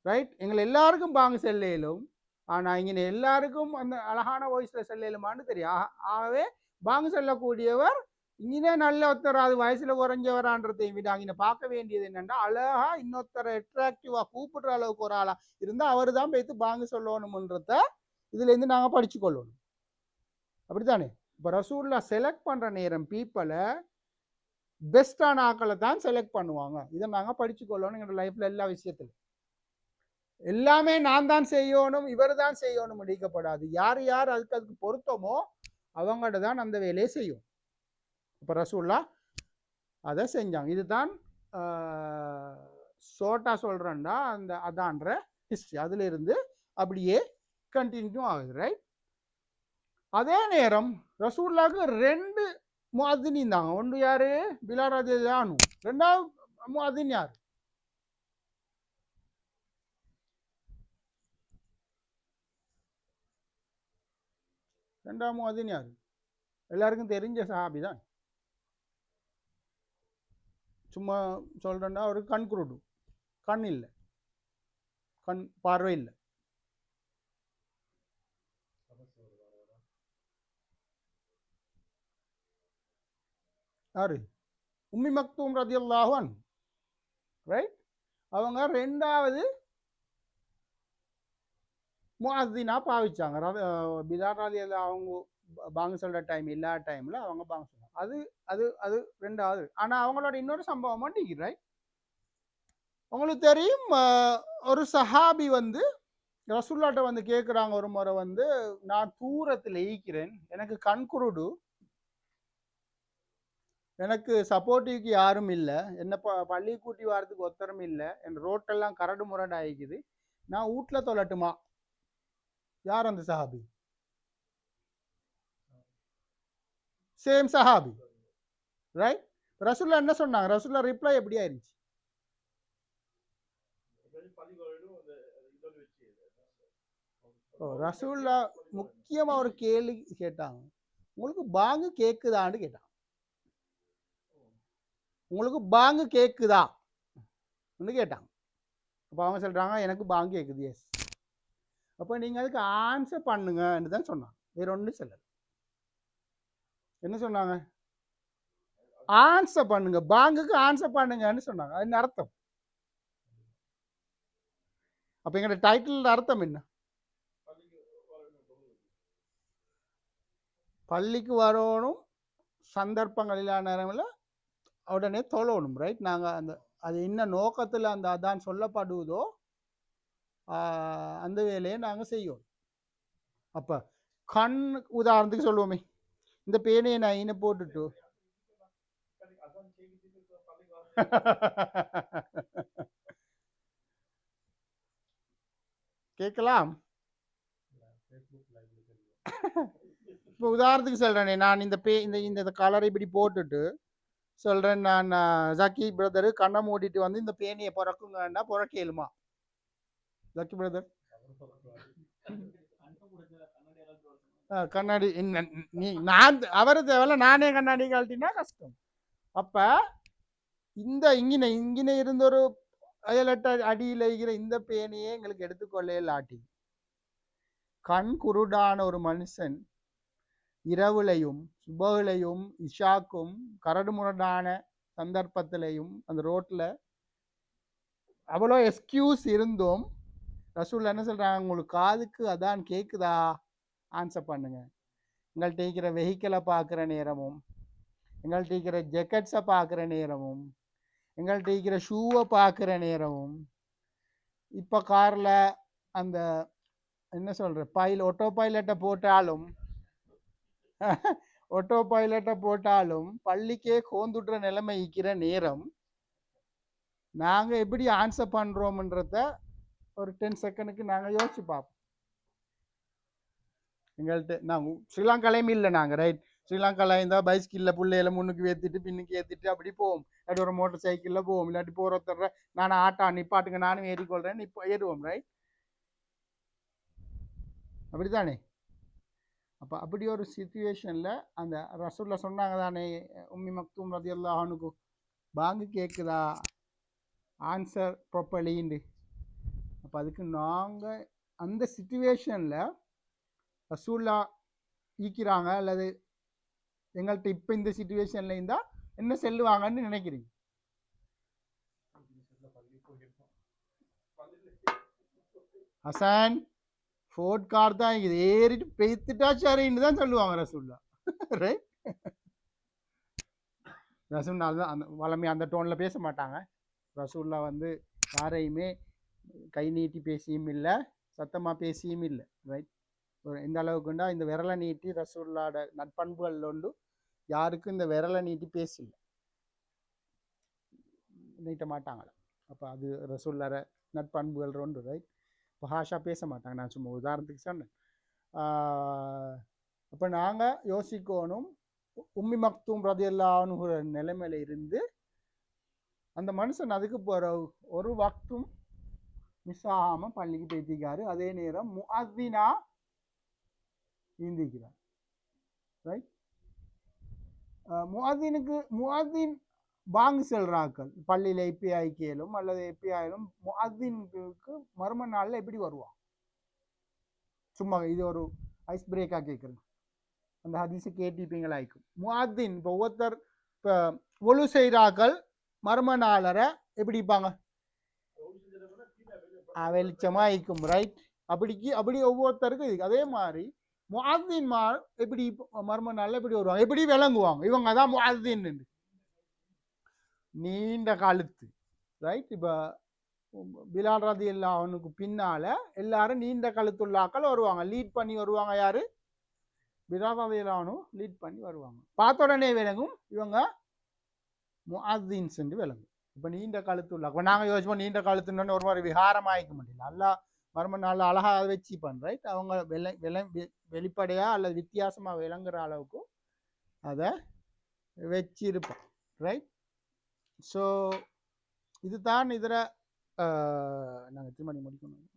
ரைட். எங்களை எல்லாருக்கும் பாங்கு செல்லும், ஆனால் இங்கே எல்லாருக்கும் அந்த அழகான வாய்ஸில் செல்லுமான்னு தெரியும். ஆகவே பாங்கு செல்லக்கூடியவர் இங்கே நல்ல ஒருத்தர், அது வயசுல குறைஞ்சவரான்றதை விட அங்கே பார்க்க வேண்டியது என்னென்னா, அழகா இன்னொருத்தரை அட்ராக்டிவா கூப்பிடுற அளவுக்கு ஒரு ஆளா இருந்தால் அவர் தான் போய்த்து பாங்கு சொல்லணும்ன்றத இதுலேருந்து நாங்கள் படிச்சு கொள்ளணும். அப்படித்தானே? இப்போ ரசூல்லா செலக்ட் பண்ணுற நேரம் பீப்புளை பெஸ்டான ஆக்களை தான் செலக்ட் பண்ணுவாங்க. இதை நாங்கள் படிச்சு கொள்ளணும். எங்களோட லைஃப்ல எல்லா விஷயத்திலும் எல்லாமே நான் தான் செய்யணும், இவர் தான் செய்யணும் முடிக்கப்படாது. யார் யார் அதுக்கு பொருத்தமோ அவங்கள்ட்ட தான் அந்த வேலையை செய்யும். இப்போ ரசூல்லா அதை செஞ்சாங்க. இதுதான் ஷோர்ட்டாக சொல்கிறேன்டா அந்த அதான்ற ஹிஸ்ட்ரி. அதுல இருந்து அப்படியே கண்டினியூ ஆகுது ரைட். அதே நேரம் ரசூல்லாவுக்கு 2 முஅத்தின் இருந்தாங்க. ஒன்று யாரு? பிலால் ரலியல்லாஹு அன்ஹு. ரெண்டாவது முஅத்தின் யார்? ரெண்டாவது முஅத்தின் யார்? எல்லாருக்கும் தெரிஞ்ச சஹாபி தான். சும்மா சொல்றேன்னா அவருக்கு கண் குருடு, கண் இல்லை, கண் பார்வை இல்லை. யாரு? உம்மி மக்தூம் ரலியல்லாஹு அன்ஹு ரைட். அவங்க 2வது முஅத்தினா பாவிச்சாங்க. பிலால் ரலியல்லாஹு அவங்க பாங்க சொல்ற டைம் எல்லா டைம்ல அவங்க பாங்க சொல்றாங்க. அது அது அது 2வது. ஆனா அவங்களோட இன்னொரு சம்பவம் மாட்டீங்க ரைட். உங்களுக்கு தெரியும், ஒரு சஹாபி வந்து ரசூல்லாட்ட வந்து கேட்குறாங்க ஒரு முறை வந்து, நான் தூரத்தில் ஈக்கிறேன், எனக்கு கண்குருடு, எனக்கு சப்போர்ட்டிவ்க்கு யாரும் இல்லை, என்ன பள்ளி கூட்டி வாரத்துக்கு ஒத்தரும் இல்லை, என் ரோட்டெல்லாம் கரடு முரடு ஆகிக்குது, நான் வீட்டில் தொல்லட்டுமா? யார் அந்த சஹாபி? சேம் சஹாபி ரைட். ரசூல்லா என்ன சொன்னாங்க? ரசூல்லா ரிப்ளை எப்படி ஆயிருச்சு? ரசூல்லா முக்கியமா ஒரு கேள்வி கேட்டாங்க, உங்களுக்கு பாங்கு கேக்குதான்னு கேட்டாங்க. உங்களுக்கு பாங்கு கேக்குதா கேட்டாங்க. அப்போ அவங்க சொல்றாங்க, எனக்கு பாங்கு கேக்குது, எஸ். அப்போ நீங்க அதுக்கு ஆன்சர் பண்ணுங்கன்னு தான் சொன்னாங்க, வேற ஒன்றும் சொல்லல. என்ன சொன்னாங்க? ஆன்சர் பண்ணுங்க, பாங்குக்கு ஆன்சர் பண்ணுங்கன்னு சொன்னாங்க. அது அர்த்தம். அப்ப எங்களோட டைட்டில் அர்த்தம் என்ன? பள்ளிக்கு வரணும், சந்தர்ப்பங்கள் இல்லாத நேரங்களில் உடனே தொழணும் ரைட். நாங்கள் அந்த அது என்ன நோக்கத்தில் அந்த அதான் சொல்லப்படுவதோ அந்த வேலையை நாங்கள் செய்யணும். அப்போ கண் உதாரணத்துக்கு சொல்லுவோமே, இந்த பேனையை நான் இன போட்டுட்டு கேட்கலாம். இப்போ உதாரணத்துக்கு சொல்றேனே, நான் இந்த இந்த கலரை இப்படி போட்டுட்டு சொல்றேன், நான் ஜக்கி பிரதரு கண்ணை மூடிட்டு வந்து இந்த பேனியை பிறக்குங்கன்னா பிறக்க இயலுமா? ஜக்கி பிரதர் கண்ணாடி நீ நான் அவரு தேவையில்ல, நானே கண்ணாடி கழட்டினா கஷ்டம். அப்ப இந்த இங்கின இருந்த ஒரு 7-8 அடியில் இருக்கிற இந்த பேனையே எங்களுக்கு எடுத்துக்கொள்ளே இல்லாட்டி, கண் குருடான ஒரு மனுஷன் இரவுலையும் சுபகுலையும் இஷாக்கும் கரடு முரடான சந்தர்ப்பத்திலையும் அந்த ரோட்ல அவ்வளோ எக்ஸ்கியூஸ் இருந்தும் ரசூல் என்ன சொல்றாங்க, உங்களுக்கு காதுக்கு அதான் கேக்குதா, ஆன்சர் பண்ணுங்க. எங்கள்கிட்ட இருக்கிற வெஹிக்கிளை பார்க்குற நேரமும், எங்கள்கிட்ட இருக்கிற ஜெக்கெட்ஸை பார்க்குற நேரமும், எங்கள்கிட்ட இருக்கிற ஷூவை பார்க்குற நேரமும், இப்போ காரில் அந்த என்ன சொல்கிற ஆட்டோ பைலட்டை போட்டாலும் பள்ளிக்கே கோந்துடுற நிலைமை இருக்கிற நேரம் நாங்கள் எப்படி ஆன்சர் பண்ணுறோம்ன்றத ஒரு 10 செகண்டுக்கு நாங்கள் யோசிச்சு பார்ப்போம். எங்கள்கிட்ட நாங்கள் ஸ்ரீலங்காலையும் இல்லை, நாங்கள் ரைட் ஸ்ரீலங்காவில் இருந்தால் பைஸ்கில்ல பிள்ளையில முன்னுக்கு ஏற்றிட்டு பின்னுக்கு ஏற்றிட்டு அப்படி போவோம், இல்லாட்டி ஒரு மோட்டர் சைக்கிளில் போவோம், இல்லாட்டி போகிறத நான் ஆட்டா நிப்பாட்டுங்க நானும் ஏறிக்கொள்கிறேன், இப்போ ஏறுவோம், ரைட் அப்படித்தானே. அப்போ அப்படி ஒரு சிச்சுவேஷனில் அந்த ரசூல்ல சொன்னாங்க தானே, உம்மி மக்தூம் ரலியல்லாஹு அன்ஹு பாங்கு கேட்குதா, ஆன்சர் ப்ராப்பர்லின்னு. அப்போ அதுக்கு நாங்கள் அந்த சிச்சுவேஷனில் ரசூல்லா ஈக்கிறாங்க அல்லது எங்கள்கிட்ட இப்போ இந்த சிச்சுவேஷனில் இருந்தால் என்ன செல்லுவாங்கன்னு நினைக்கிறீங்க? ஹசன் ஃபோர்ட் கார் தான் இது ஏறிட்டு பெய்த்துட்டா சரின்னு தான் சொல்லுவாங்க ரசூல்லா, ரைட். ரசூல்லா தான் அந்த வளமை அந்த டோனில் பேச மாட்டாங்க. ரசூல்லா வந்து யாரையுமே கை நீட்டி பேசியும் இல்லை, சத்தமாக பேசியும் இல்லை, ரைட். எந்த அளவுக்குண்டா இந்த விரலை நீட்டி ரசூல்லாட நட்பண்புகள் உண்டு, யாருக்கும் இந்த விரலை நீட்டி பேசல, நீட்ட மாட்டாங்களா. அப்போ அது ரசூல்லார நட்பண்புகள் உண்டு, ரைட். இப்போ ஹாஷா பேச மாட்டாங்க, நான் சும்மா உதாரணத்துக்கு சொன்னேன். அப்போ நாங்கள் யோசிக்கணும், உம்மி மக்தூம் ரலியல்லாஹு அன்ஹு நிலைமையில இருந்து அந்த மனுஷன் அதுக்கு போகிற ஒரு வக்தும் மிஸ் ஆகாமல் பள்ளிக்கு பேத்திக்காரு, அதே நேரம் முஅத்தினா ஈந்திக்கிறார், ரைட். முஅத்தின் பாங்கு செல்றாக்கள் பள்ளியில் எப்பிஐ கேளும் அல்லது எப்பிஐலும் முஅத்தினுக்கு மர்ம நாளில் எப்படி வருவான்? சும்மா இது ஒரு ஐஸ் பிரேக்காக கேட்குறேன், அந்த ஹதீஸை கேட்டிப்பீங்களா ஆயிக்கும். முஅத்தின் இப்போ ஒவ்வொருத்தர் இப்போ ஒழு செய்கிறாக்கள் மர்ம நாளரை எப்படி இருப்பாங்க? வெளிச்சமாக ஆயிக்கும், ரைட். அப்படி ஒவ்வொருத்தருக்கும் இருக்கு. அதே மாதிரி முஅத்தின்மார் எப்படி மர்ம நாளில் எப்படி வருவாங்க, எப்படி விளங்குவாங்க இவங்க தான் முஅத்தின்? நீண்ட கழுத்து, ரைட். இப்போ பிலால் ரலியல்லாஹு அன்ஹுக்கு பின்னால எல்லாரும் நீண்ட கழுத்துள்ளாக்கள் வருவாங்க, லீட் பண்ணி வருவாங்க. யாரு? பிலால் ரலியல்லாஹு அன்ஹு லீட் பண்ணி வருவாங்க. பார்த்த உடனே விளங்கும் இவங்க முஅத்தின்ஸ் என்று விளங்கும். இப்போ நீண்ட கழுத்துள்ள, இப்போ நாங்கள் யோசிப்போம் நீண்ட கழுத்துன்னு ஒரு மாதிரி விகாரமாயிக்க முடியல, நல்லா மர்ம நாளில் அழகாக வச்சுப்பான், ரைட். அவங்க வெளிப்படையாக அல்லது வித்தியாசமாக விளங்குற அளவுக்கு அதை வச்சிருப்பான், ரைட். ஸோ இதுதான் இதில் நாங்கள் எத்தனை மணி முடிக்கணும்?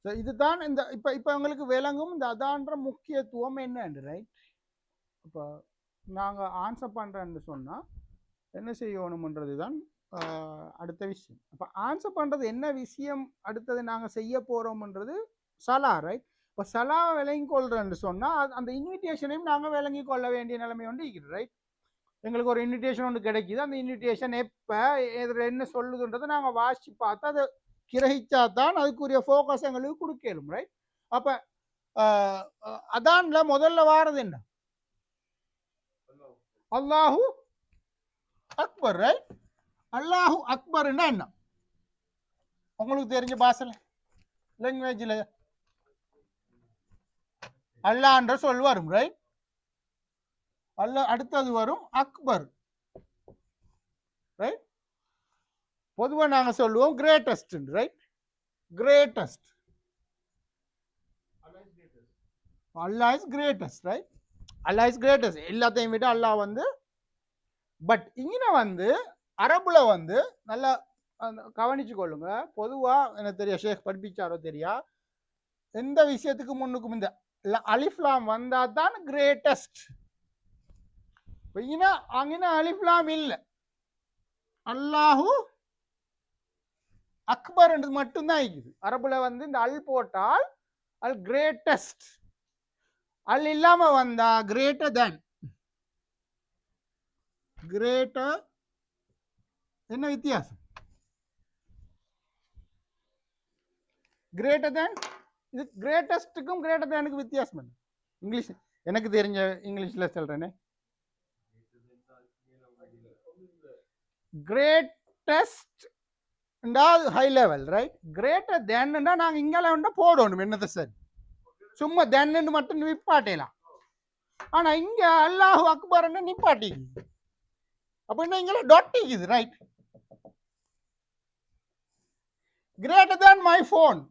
ஸோ இதுதான் இந்த இப்போ உங்களுக்கு விளங்கும் இந்த அதான்ற முக்கியத்துவம் என்னன்னு, ரைட். இப்போ நாங்கள் ஆன்சர் பண்ணுறேன்னு சொன்னால் என்ன செய்யணும்ன்றது தான் அடுத்த விஷயம். அப்போ ஆன்சர் பண்ணுறது என்ன விஷயம், அடுத்தது நாங்கள் செய்ய போகிறோம்ன்றது சலா, ரைட். இப்போ சலாவை விளங்கி கொள்றேன்னு சொன்னால் அந்த இன்விடேஷனையும் நாங்கள் விளங்கி கொள்ள வேண்டிய நிலைமை ஒன்று இருக்குது, ரைட். எங்களுக்கு ஒரு இன்விடேஷன் ஒன்று கிடைக்கிது, அந்த இன்விடேஷன் எப்போ இதில் என்ன சொல்லுதுன்றதை நாங்கள் வாசித்து பார்த்து அதை கிரகிச்சா தான் அதுக்குரிய ஃபோக்கஸ் எங்களுக்கு கொடுக்கலும், ரைட். அப்போ அதான்ல முதல்ல வாரது என்ன? அல்லாஹு அக்பர், ரைட். அல்லாஹு அக்பர்னா என்ன உங்களுக்கு தெரிஞ்ச பாஷையில் லாங்குவேஜில் அல்லான்ற சொல் வரும், ரைட். அல்ல அடுத்தது வரும் அக்பர், ரைட். பொதுவாக நாங்கள் சொல்லுவோம் greatest, right. Greatest, Allah is greatest, right. Allah is greatest, எல்லாத்தையும் விட அல்லாஹ் வந்து. பட் இங்கே வந்து அரபுல வந்து நல்லா கவனிச்சு கொள்ளுங்க. பொதுவா எனக்கு தெரியும், ஷேக் படிப்பிச்சாரோ தெரியா, எந்த விஷயத்துக்கு முன்னுக்கும் இந்த அலிஃப்லாம் வந்தா தான் கிரேட்டஸ்ட். அங்கினா அலிஃப்லாம் இல்லை, அல்லாஹு அக்பர் என்று மட்டும்தான் இருக்குது. அரபுல வந்து இந்த அல் போட்டால் அல் கிரேட்டஸ்ட், அல் இல்லாம வந்தா கிரேட்டர் தேன். கிரேட்டர் என்ன வித்தியாசம்? கிரேட்டர் தேன், இது கிரேட்டஸ்டுக்கும் கிரேட்டர் தேனுக்கு வித்தியாசம் என்ன? இங்கிலீஷ் எனக்கு தெரிஞ்ச இங்கிலீஷ்ல சொல்றேனே, greatest high level, right? Greater தேன் நாங்க இங்கே போடணும் என்னது சார், சும்மா தென்னு மட்டும் நிப்பாட்டலாம். ஆனா இங்க அல்லாஹு அக்பர் நிப்பாட்டி அப்படின்னா இங்கே டொட்டிக்குது, right? Greater than my phone,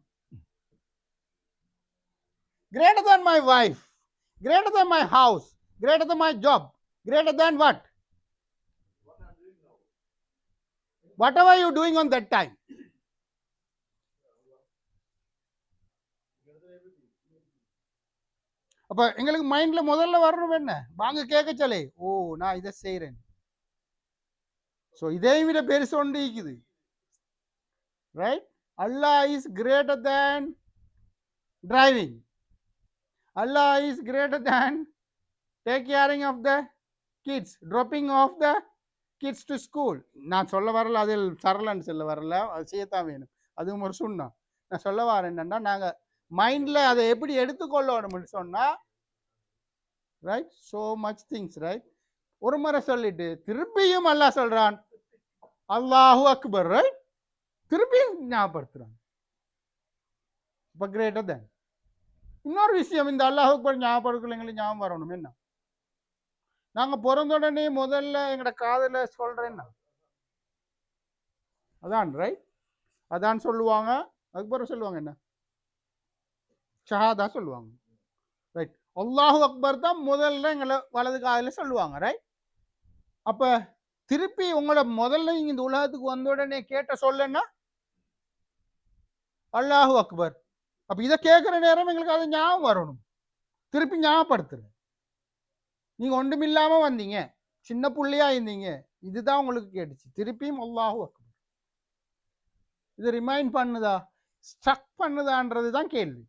greater than my wife, greater than my house, greater than my job, greater than what? Whatever you doing on that time. அப்ப எங்களுக்கு மைண்ட்ல முதல்ல வரணும் என்ன, வாங்க கேட்கச்சலே, ஓ நான் இதை செய்யறேன். ஸோ இதை விட பெருசு ஒன்று இருக்குது, right? Allah is greater than driving. Allah is greater than take caring of the kids, dropping off the kids to school. நான் சொல்ல வரல, அதில் சரலன்னு சொல்ல வரல, அது செய்யத்தான் வேணும், அதுவும் ஒரு சுண்ணா. நான் சொல்ல வரேன் என்னன்னா, நாங்கள் மைண்டில் அதை எப்படி எடுத்துக்கொள்ளணும்னு சொன்னால், right? So much things, right? ஒரு முறை சொல்லிட்டு திருப்பியும் அல்லாஹ் சொல்கிறான் அல்லாஹு அக்பர், ரைட்? திருப்பியும் ஞாபகப்படுத்துகிறான். இப்போ கிரேட்டர் தேன். இன்னொரு விஷயம், இந்த அல்லாஹ் அக்பர் ஞாபகம் எங்களுக்கு ஞாபகம் வரணும் என்ன, நாங்க பிறந்தோடனே முதல்ல எங்கட காதல சொல்றேன்னா அதான், ரைட்? அதான் சொல்லுவாங்க, அக்பர் சொல்லுவாங்க என்ன, ஷஹாதா சொல்லுவாங்க, ரைட்? அல்லாஹு அக்பர் தான் முதல்ல எங்களை வலது காதல சொல்லுவாங்க, ரைட்? அப்ப திருப்பி உங்களை முதல்ல இந்த உலகத்துக்கு வந்த உடனே கேட்ட சொல்லுன்னா அல்லாஹு அக்பர். அப்ப இதை கேட்கிற நேரம் எங்களுக்கு அது ஞாபகம் வரணும், திருப்பி ஞாபகப்படுத்துறேன். நீங்க ஒன்றுமில்லாம வந்தீங்க, சின்ன புள்ளையா இருந்தீங்க, இதுதான் உங்களுக்கு கேட்டுச்சு, திருப்பியும் அல்லாஹு அக்பர். இது ரிமைண்ட் பண்ணுதா, ஸ்ட்ரக் பண்ணுதான்றது தான் கேள்வி.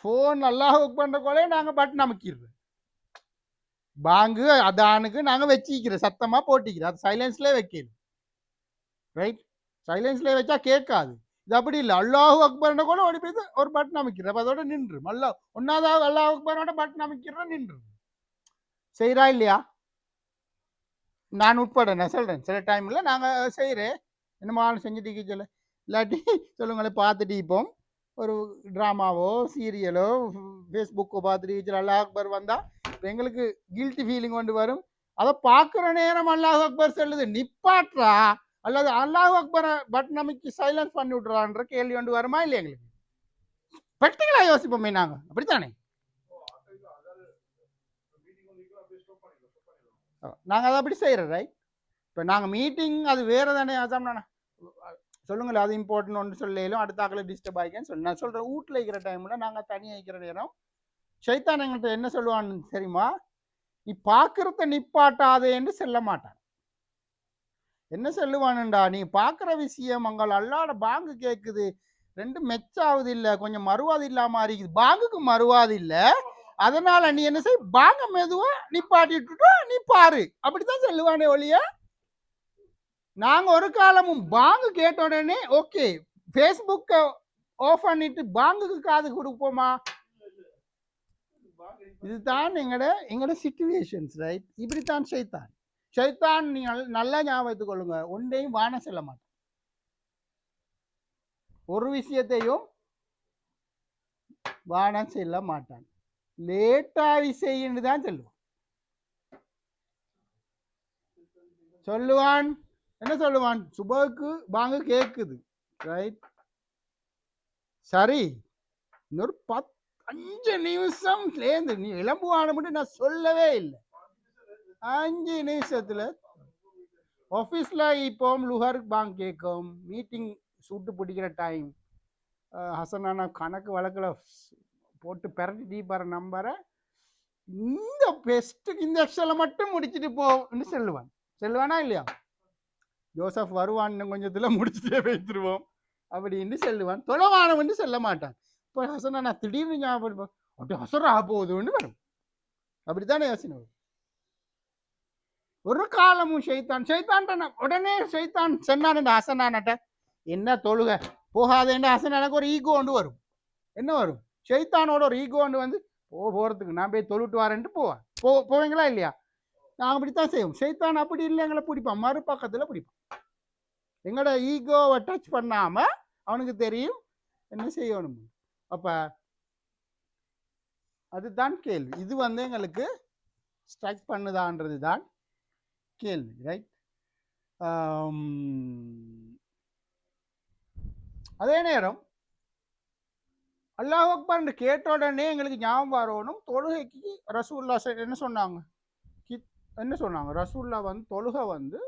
போன் அல்லாஹு அக்பர் கொலை நாங்க பட்டன் அமைக்கிறோம், பாங்கு அதானுக்கு நாங்க வச்சிக்கிறோம், சத்தமா போட்டிக்கிறோம், அது சைலன்ஸ்ல வைக்கணும், ரைட்? சைலன்ஸ்ல வச்சா கேட்காது. இது அப்படி இல்லை, அல்லாஹு அக்பர்ன கூட ஓடி போய் ஒரு பட்டன் அமைக்கிற, அத்தோட நின்று அல்லா ஒன்னாவது அல்லாஹ் அக்பரோட பட்டன் அமைக்கிற நின்று செய்யறா இல்லையா? நான் உட்பட நான் சொல்றேன், சில டைம்ல நாங்க செய்யறேன், என்னமா செஞ்சுட்டு சொல்ல இல்லாட்டி சொல்லுங்களேன், பார்த்துட்டு இப்போம் ஒரு ட்ராமாவோ சீரியலோ ஃபேஸ்புக்கோ பார்த்துட்டு அல்லாஹ் அக்பர் வந்தா எங்களுக்கு கில்ட்டி ஃபீலிங் கொண்டு வரும். அதை பார்க்குற நேரம் அல்லாஹ் அக்பர் சொல்லுது நிப்பாட்றா, அல்லது அல்லாஹ் அக்பரை பட்டன் அமைக்கு சைலன்ஸ் பண்ணி விட்றான்ற கேள்வி கொண்டு வருமா இல்லை? எங்களுக்கு ப்ராக்டிகலா யோசிப்போமே நாங்க, அப்படித்தானே? நாங்க அதை அப்படி செய்யறோம், ரைட்? இப்போ நாங்கள் மீட்டிங் அது வேற தானே, அதான் சொல்லுங்களேன், அது இம்பார்ட்டன் ஒன்று சொல்லலும் அடுத்த ஆக்களை டிஸ்டர்ப் ஆகிக்கன்னு சொல்லி நான் சொல்கிறேன். வீட்டில் இருக்கிற டைமில் நாங்கள் தனியாக இருக்கிற நேரம் ஷைத்தான் எங்கள்கிட்ட என்ன சொல்லுவான்னு தெரியுமா, நீ பார்க்கறத நிப்பாட்டாதேன்னு சொல்ல மாட்டான். என்ன சொல்லுவானுண்டா, நீ பார்க்குற விஷயம் அங்கே அல்லாட பாங்கு கேட்குது, ரெண்டு மெச்சாவது இல்லை, கொஞ்சம் மறுவாது இல்லாம இருக்குது, பாங்குக்கு மறுவாது இல்லை, அதனால நீ என்ன செய், பாங்க மெதுவா நிப்பாட்டிட்டு நீ பாரு, அப்படித்தான் சொல்லுவானே ஒழிய நாங்க ஒரு காலமும் பாங்கு கேட்ட உடனே ஓகே ஃபேஸ்புக் ஆஃப் பண்ணிட்டு பாங்குக்கு காது கொடுப்போமா? இதுதான் எங்கட சிச்சுவேஷன்ஸ், ரைட்? இப்படித்தான் ஷைத்தான் நீங்க நல்லா ஞாபகத்துக் கொள்ளுங்க, ஒன்றையும் வான செல்ல மாட்டான், ஒரு விஷயத்தையும் வானம் செல்ல மாட்டான், லேட்டாவி செய்யன்னு தான் சொல்லுவான். என்ன சொல்லுவான், சுபகுக்கு பாங்கு கேட்குது, ரைட்? சரி, இன்னொரு 5 நிமிஷம் சேர்ந்து நீ இளம்புவான மட்டும் நான் சொல்லவே இல்லை, 5 நிமிஷத்துல ஆஃபீஸில் இப்போ லுஹருக்கு பாங்க் கேட்கும், மீட்டிங் சுட்டு பிடிக்கிற டைம். ஹசனானா கணக்கு வழக்கில் போட்டு பெரட்டி டீப்பார நம்பரை இந்த பெஸ்ட்டுக்கு இந்த எக்ஸலை மட்டும் முடிச்சுட்டு போன்னு செல்லுவானா இல்லையா? ஜோசப் வருவான் இன்னும் கொஞ்சத்தில் முடிச்சுட்டே வைத்துருவோம் அப்படின்னு செல்லுவான். தொலைவானவன் செல்ல மாட்டான். இப்போ ஹசனானா திடீர்னு ஞாபகம் அப்படி ஹசரா போகுதுன்னு வரும். அப்படித்தானே யோசனை வரும். ஒரு காலமும் ஷைத்தான் உடனே ஷைத்தான் சொன்னான் ஹசனானட்ட, என்ன தொழுக போகாதேன்னு ஹசனானுக்கு ஒரு ஈகோ ஒன்று வரும். என்ன வரும்? ஷைத்தானோட ஒரு ஈகோ ஒன்று வந்து போகிறதுக்கு நான் போய் தொழுட்டு வரேன்ட்டு போவீங்களா இல்லையா? நாங்கள் அப்படித்தான் செய்வோம். ஷைத்தான் அப்படி இல்லை, எங்களை பிடிப்பான், மறுபக்கத்தில் பிடிப்பான். எங்களோட ஈகோவை டச் பண்ணாம அவனுக்கு தெரியும் என்ன செய்யணும். அப்ப அதுதான் கேள்வி. இது வந்து எங்களுக்கு ஸ்ட்ரைக் பண்ணுதான்றது தான் கேள்வி, ரைட்? அதே நேரம் அல்லாஹ் அக்பர்னு கேட்ட உடனே எங்களுக்கு ஞாபகம் வரணும், தொழுகைக்கு ரசூல்லா என்ன சொன்னாங்க? ரசூல்லா வந்து தொழுகை வந்து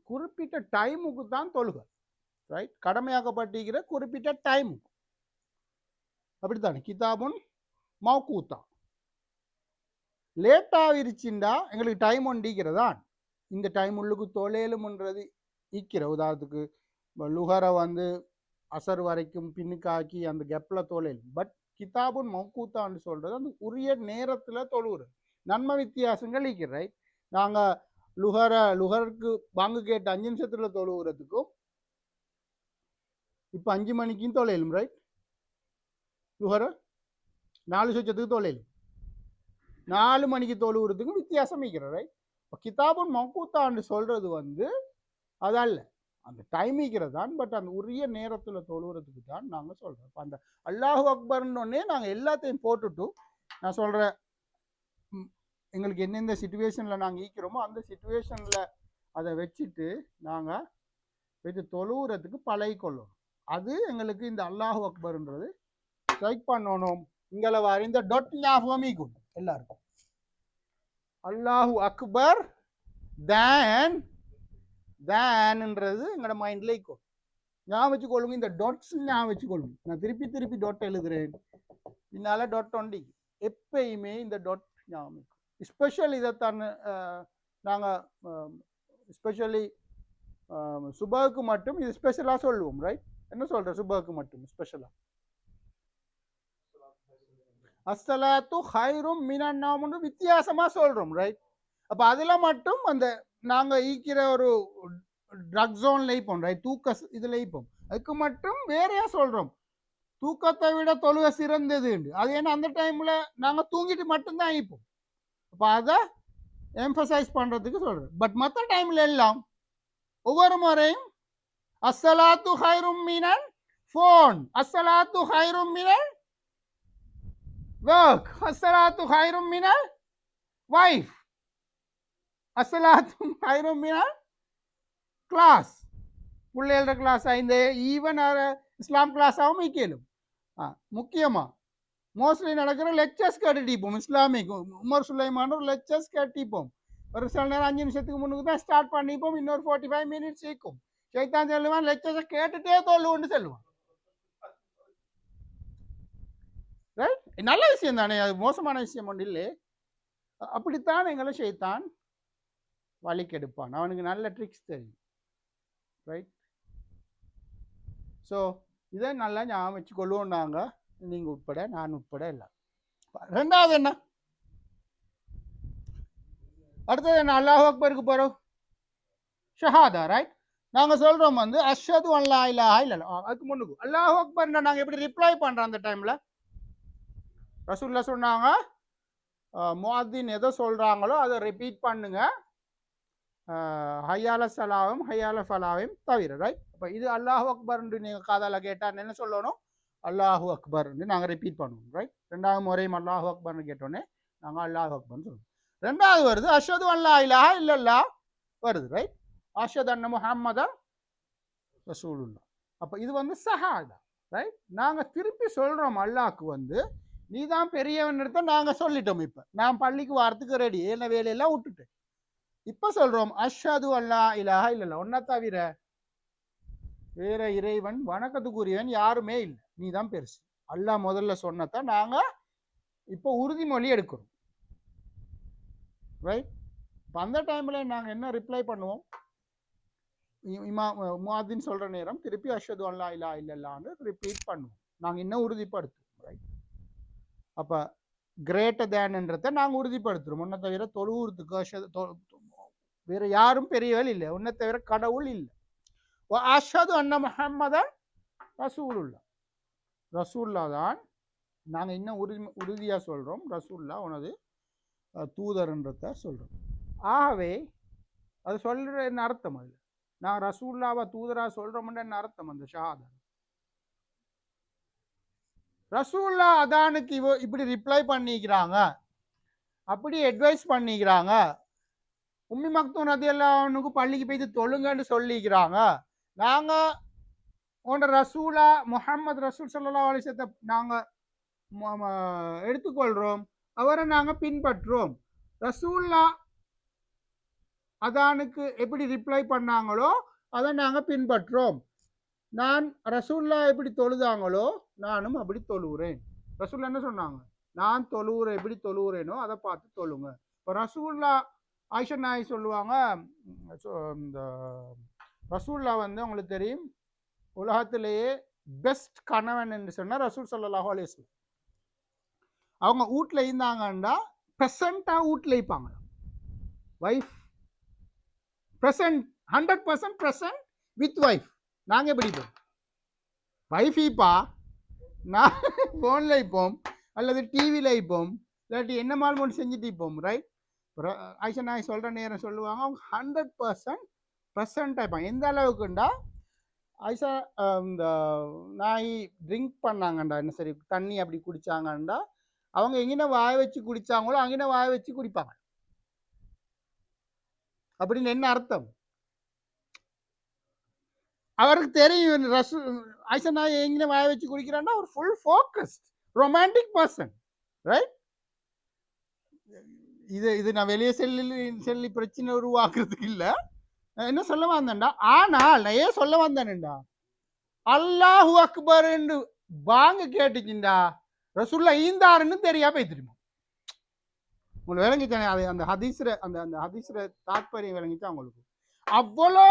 குறிப்பிட்ட டைமுக்கு தான் தொழுகை, ரைட்? கடமையாக்கப்பட்டிருக்கிற குறிப்பிட்ட டைமுக்கு. அப்படித்தானே? கிதாபுன் மௌகூத்தா. லேட்டாக இருச்சுண்டா எங்களுக்கு டைம் ஒண்டிக்கிறதா, இந்த டைம் உள்ளுக்கு தொலைலும்ன்றது ஈக்கிற. உதாரணத்துக்கு லுஹரை வந்து அசர் வரைக்கும் பின்னுக்காக்கி அந்த கெப்பில் தொலைலும். பட் கிதாபுன் மௌகூத்தான்னு சொல்கிறது அந்த உரிய நேரத்தில் தொழுகிறது. நன்மை வித்தியாசங்கள் ஈக்கிற, ரைட்? நாங்கள் லுஹருக்கு பங்கு கேட்ட 5 நிமிஷத்தில் தொழுகிறதுக்கும் இப்போ 5 மணிக்கும் தொலைலும், ரைட்? லுஹரை 4 சொச்சத்துக்கு தொலைலும், 4 மணிக்கு தொழுகிறதுக்கும் வித்தியாசம் ஈக்கிற, ரைட்? இப்போ கிதாபுன் மௌகூத்தான்னு சொல்கிறது வந்து அதல்ல, அந்த டைம் ஈக்கிறது தான். பட் அந்த உரிய நேரத்தில் தொழுகிறதுக்கு தான் நாங்கள் சொல்கிறோம். இப்போ அந்த அல்லாஹு அக்பர்னே நாங்கள் எல்லாத்தையும் போட்டுட்டு நான் சொல்கிறேன், எங்களுக்கு எந்தெந்த சிச்சுவேஷனில் நாங்கள் ஈக்கிறோமோ அந்த சிச்சுவேஷனில் அதை வச்சுட்டு நாங்கள் வச்சு தொழுகிறதுக்கு பழகிக்கொள்ளணும். அது எங்களுக்கு இந்த அல்லாஹு அக்பர்ன்றது ஸ்ட்ரைக் பண்ணணும். இங்கே வர இந்த டொட் ஞாபகம் ஈக்கும் எல்லாருக்கும். அல்லாஹு அக்பர் தேன்ன்றது எங்களோட மைண்டில் இருக்கும். ஞாபகம் வச்சுக்கொள்ளுங்க. இந்த டொட்ஸ் ஞாபகம் வச்சுக்கொள்ளுங்க. நான் திருப்பி டொட் எழுதுறேன், பின்னால டொட் ஒண்டி. எப்பயுமே இந்த டொட் ஞாபகம். ஸ்பெஷல் இதைத்தான் நாங்கள் ஸ்பெஷலி சுபாவுக்கு மட்டும் இது ஸ்பெஷலாக சொல்லுவோம், ரைட்? என்ன சொல்கிற சுபாவுக்கு மட்டும் ஸ்பெஷலாக அஸ்ஸலாத்து ஹைரும் மினன் நௌம்னு வித்தியாசமாக சொல்கிறோம், ரைட்? அப்போ அதில் மட்டும் அந்த நாங்கள் ஈக்கிற ஒரு ட்ரக் ஜோன்ல ஈப்போம், ரைட்? தூக்க இதில் ஈப்போம். அதுக்கு மட்டும் வேறையா சொல்கிறோம், தூக்கத்தை விட தொழுகை சிறந்தது. அது ஏன்னா அந்த டைமில் நாங்கள் தூங்கிட்டு மட்டும்தான் ஈப்போம். அப்போ அதை எம்பசைஸ் பண்ணுறதுக்கு சொல்கிறேன். பட் மற்ற டைமில் எல்லாம் ஒவ்வொரு முறையும் அஸ்ஸலாத்து ஹைரும் மினல் ஃபோன், அஸ்ஸலாத்து ஹைரும் மினல் ஒர்க், அஸ்ஸலாத்து ஹைரும் மினல் வைஃப், அஸ்ஸலாத்து ஹைரும் மினல் கிளாஸ், பிள்ளைகள கிளாஸ், இந்த ஈவன் இஸ்லாம் கிளாஸாகவும் ஈக்கலும். முக்கியமாக மோஸ்ட்லி நடக்கிற லெக்சர்ஸ் கேட்டுட்டிப்போம். இஸ்லாமிக் உமர் சுலைமான ஒரு லெக்சர்ஸ் கேட்டிப்போம். ஒரு சில நேரம் 5 நிமிஷத்துக்கு முன்னுக்கு தான் ஸ்டார்ட் பண்ணிப்போம், இன்னொரு 45 மினிட்ஸ் இருக்கும். ஷைத்தான் சொல்லுவான் லெக்சர்ஸை கேட்டுட்டே தொழுவுன்னு சொல்லுவான், ரைட்? நல்ல விஷயம் தானே, அது மோசமான விஷயம் ஒன்று இல்லை. அப்படித்தான் எங்களை ஷைத்தான் வழிக்கெடுப்பான். அவனுக்கு நல்ல ட்ரிக்ஸ் தெரியும், ரைட்? ஸோ இதை நல்லா ஞாபகம் வச்சு கொள்வோம் நாங்கள், நீங்கள் உட்பட, நான் உட்பட எல்லாம். ரெண்டாவது என்ன? அடுத்தது என்ன? அல்லாஹ் அக்பருக்கு போகிறோம், ஷஹாதா, ரைட்? நாங்கள் சொல்கிறோம் வந்து அஷ்ஹது அல்லா இலாஹா இல்லல்லாஹ். அதுக்கு முன்னுக்கு அல்லாஹ் அக்பர் நாங்கள் எப்படி ரிப்ளை பண்ணுறோம்? அந்த டைமில் ரசூலுல்லாஹ் சொன்னாங்க, முஅத்தின் எதை சொல்கிறாங்களோ அதை ரிப்பீட் பண்ணுங்க, ஹையால சலாவும் ஹையால ஃபலாவையும் தவிர, ரைட்? அப்போ இது அல்லாஹு அக்பர்ன்னு நீங்கள் காதால் கேட்டால் என்ன சொல்லணும்? அல்லாஹு அக்பர்ன்னு நாங்கள் ரிப்பீட் பண்ணுவோம், ரைட்? ரெண்டாவது முறையும் அல்லாஹு அக்பர்னு கேட்டோன்னே நாங்கள் அல்லாஹு அக்பர்னு சொல்லுவோம். ரெண்டாவது வருது அஷ்ஹது அல்லா இலாஹா இல்லல்லாஹ் வருது, ரைட்? அஷ்ஹது அன்ன முஹம்மத ரசூலுல்லாஹ். அப்போ இது வந்து ஷஹாதா, ரைட்? நாங்கள் திருப்பி சொல்கிறோம் அல்லாஹ்க்கு வந்து நீ தான் பெரியவன் நாங்கள் சொல்லிட்டோம். இப்போ நான் பள்ளிக்கு வாரத்துக்கு ரெடி, என்ன வேலையெல்லாம் விட்டுட்டேன், இப்ப சொல்றோம் அஷ்ஹது அல்லா இலாஹ இல்லல்லாஹ், ஒன்ன தவிர வேற இறைவன் வணக்கத்துக்குரியவன் யாருமே இல்லை, நீ தான் பெருசு. அல்லாஹ் முதல்ல சொன்னதான் நாங்க இப்போ உறுதிமொழி எடுக்கிறோம். ரைட்? அந்த டைம்ல நாங்க என்ன ரிப்ளை பண்ணுவோம்? முஅத்தின் சொல்ற நேரம் திருப்பி அஷ்ஹது அல்லா இலாஹ இல்லல்லாஹ்னு ரிப்பீட் பண்ணுவோம். நாங்க இன்னும் உறுதிப்படுத்துவோம். ரைட்? அப்ப கிரேட்டர் தேன்ன்றதை நாங்க உறுதிப்படுத்துறோம். உன்னை தவிர தொழுவுறதுக்கு வேற யாரும் பெரியவள் இல்லை, உன்னை தவிர கடவுள் இல்லை. அஷ்ஹது அன்ன முஹம்மதன் ரசூலுல்லா, ரசூல்லா தான் நாங்கள் இன்னும் உறுதியாக சொல்கிறோம், ரசூல்லா உனது தூதர்ன்றத சொல்கிறோம். ஆகவே அது சொல்கிற என்ன அர்த்தம்? அது நான் ரசூல்லாவை தூதராக சொல்கிறோம்னு என்ன அர்த்தம்? அந்த ஷஹாதா ரசூல்லா அதானுக்கு இப்படி ரிப்ளை பண்ணிக்கிறாங்க, அப்படி அட்வைஸ் பண்ணிக்கிறாங்க. உம்மி மக்தூம் ரலியல்லாஹு பள்ளிக்கு போய்த்து தொழுங்கன்னு சொல்லிக்கிறாங்க. நாங்கள் உன்னோட ரசூலா முஹம்மது ரசூல் ஸல்லல்லாஹு அலைஹி வஸல்லம் நாங்கள் எடுத்துக்கொள்கிறோம், அவரை நாங்கள் பின்பற்றுறோம். ரசூல்லா அதானுக்கு எப்படி ரிப்ளை பண்ணாங்களோ அதை நாங்கள் பின்பற்றுறோம். நான் ரசூல்லா எப்படி தொழுதாங்களோ நானும் அப்படி தொழுகிறேன். ரசூல்லா என்ன சொன்னாங்க? நான் தொழுகிறேன், எப்படி தொழுகிறேனோ அதை பார்த்து தொழுங்க. இப்போ ரசூல்லா ஆயிஷா நாய் சொல்லுவாங்க, இந்த ரசூல்லா வந்து உங்களுக்கு தெரியும் உலகத்திலேயே பெஸ்ட் கணவன் என்று சொன்னால் ரசூல் ஸல்லல்லாஹு அலைஹி வஸல்லம். அவங்க வீட்டில் இருந்தாங்கன்னா ப்ரெசண்ட்டாக வீட்டில் இருப்பாங்க. Wife present 100% present with wife. நாங்கள் எப்படி இருப்போம்? வைஃப் இப்பா நான் ஃபோனில் இருப்போம் அல்லது டிவியில் இருப்போம், இல்லாட்டி என்ன மால் செஞ்சுட்டு இருப்போம். ரைட்? ஆயிஷா நாய் சொல்கிற நேரம் சொல்லுவாங்க அவங்க 100% ப்ரெசண்ட்டாக இருப்பாங்க. எந்த அளவுக்குண்டா ஆயிஷா இந்த நாய் ட்ரிங்க் பண்ணாங்கண்டா, என்ன சரி தண்ணி அப்படி குடித்தாங்கண்டா அவங்க எங்கே வாய வச்சு குடித்தாங்களோ அங்கே வாய வச்சு குடிப்பாங்க. அப்படின்னு என்ன அர்த்தம்? அவருக்கு தெரியும் ஆயிஷா நாய் எங்கே வாய வச்சு குடிக்கிறான்னா ஒரு full focused romantic person. Right? இது நான் வெளியே சொல்லி பிரச்சனை உருவாக்குறதுக்கு இல்லை, என்ன சொல்ல வந்தேன்டா. ஆனால் நான் ஏன் சொல்ல வந்தேன்டா, அல்லாஹு அக்பர் என்று வாங்க கேட்டுச்சுண்டா ரசூல்லா ஈந்தாருன்னு தெரியாம தெரியுமா உங்களுக்கு விளங்கிச்சானே? அது அந்த ஹதீஸ்ல தாற்பயம் விளங்கிச்சா உங்களுக்கு? அவ்வளோ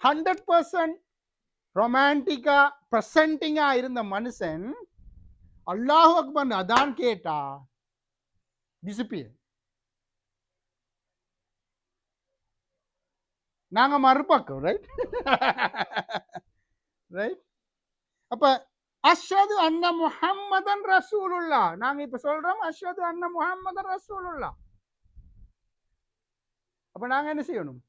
100% ரொமான்டிக்கா ப்ரெசன்டிங்கா இருந்த மனுஷன் அல்லாஹு அக்பர் அதான் கேட்டா டிசிப்பியர். நாங்க மறுபக்கம். ரைட்? ரைட்? அப்ப அஷ்ஹது அன்ன முஹம்மதன் ரசூலுல்லாஹ் நாங்க இப்ப சொல்றோம், அஷ்ஹது அன்ன முஹம்மதன் ரசூலுல்லாஹ். அப்ப நாங்க என்ன செய்யணும்?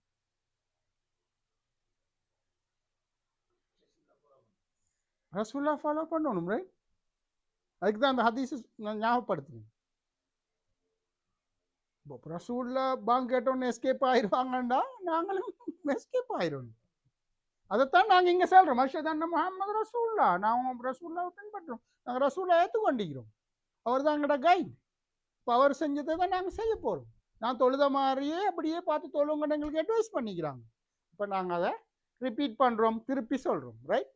ரசூல்லா ஃபாலோ பண்ணணும். ரைட்? அதுக்கு தான் அந்த ஹதீஸ் நான் ஞாபகப்படுத்துறேன். ரசூல்லா பாங்க கேட்டோன்னு எஸ்கேப் ஆயிடுவாங்கண்டா நாங்களும் எஸ்கேப் ஆயிடணும். அதைத்தான் நாங்கள் இங்கே சொல்கிறோம், அஷ்ஹது அன்ன முஹம்மது ரசூலுல்லாஹ். நாங்கள் ரசூல்லாவை பின்பற்றுறோம், நாங்கள் ரசூல்லா ஏற்றுக்கொண்டிக்கிறோம். அவர் தான் எங்களோட கைட். இப்போ அவர் செஞ்சதை தான் நாங்கள் செய்ய போகிறோம். நான் தொழுத மாதிரியே அப்படியே பார்த்து தொழுங்கன்னு எங்களுக்கு அட்வைஸ் பண்ணிக்கிறாங்க. இப்போ நாங்கள் அதை ரிப்பீட் பண்ணுறோம், திருப்பி சொல்கிறோம். ரைட்?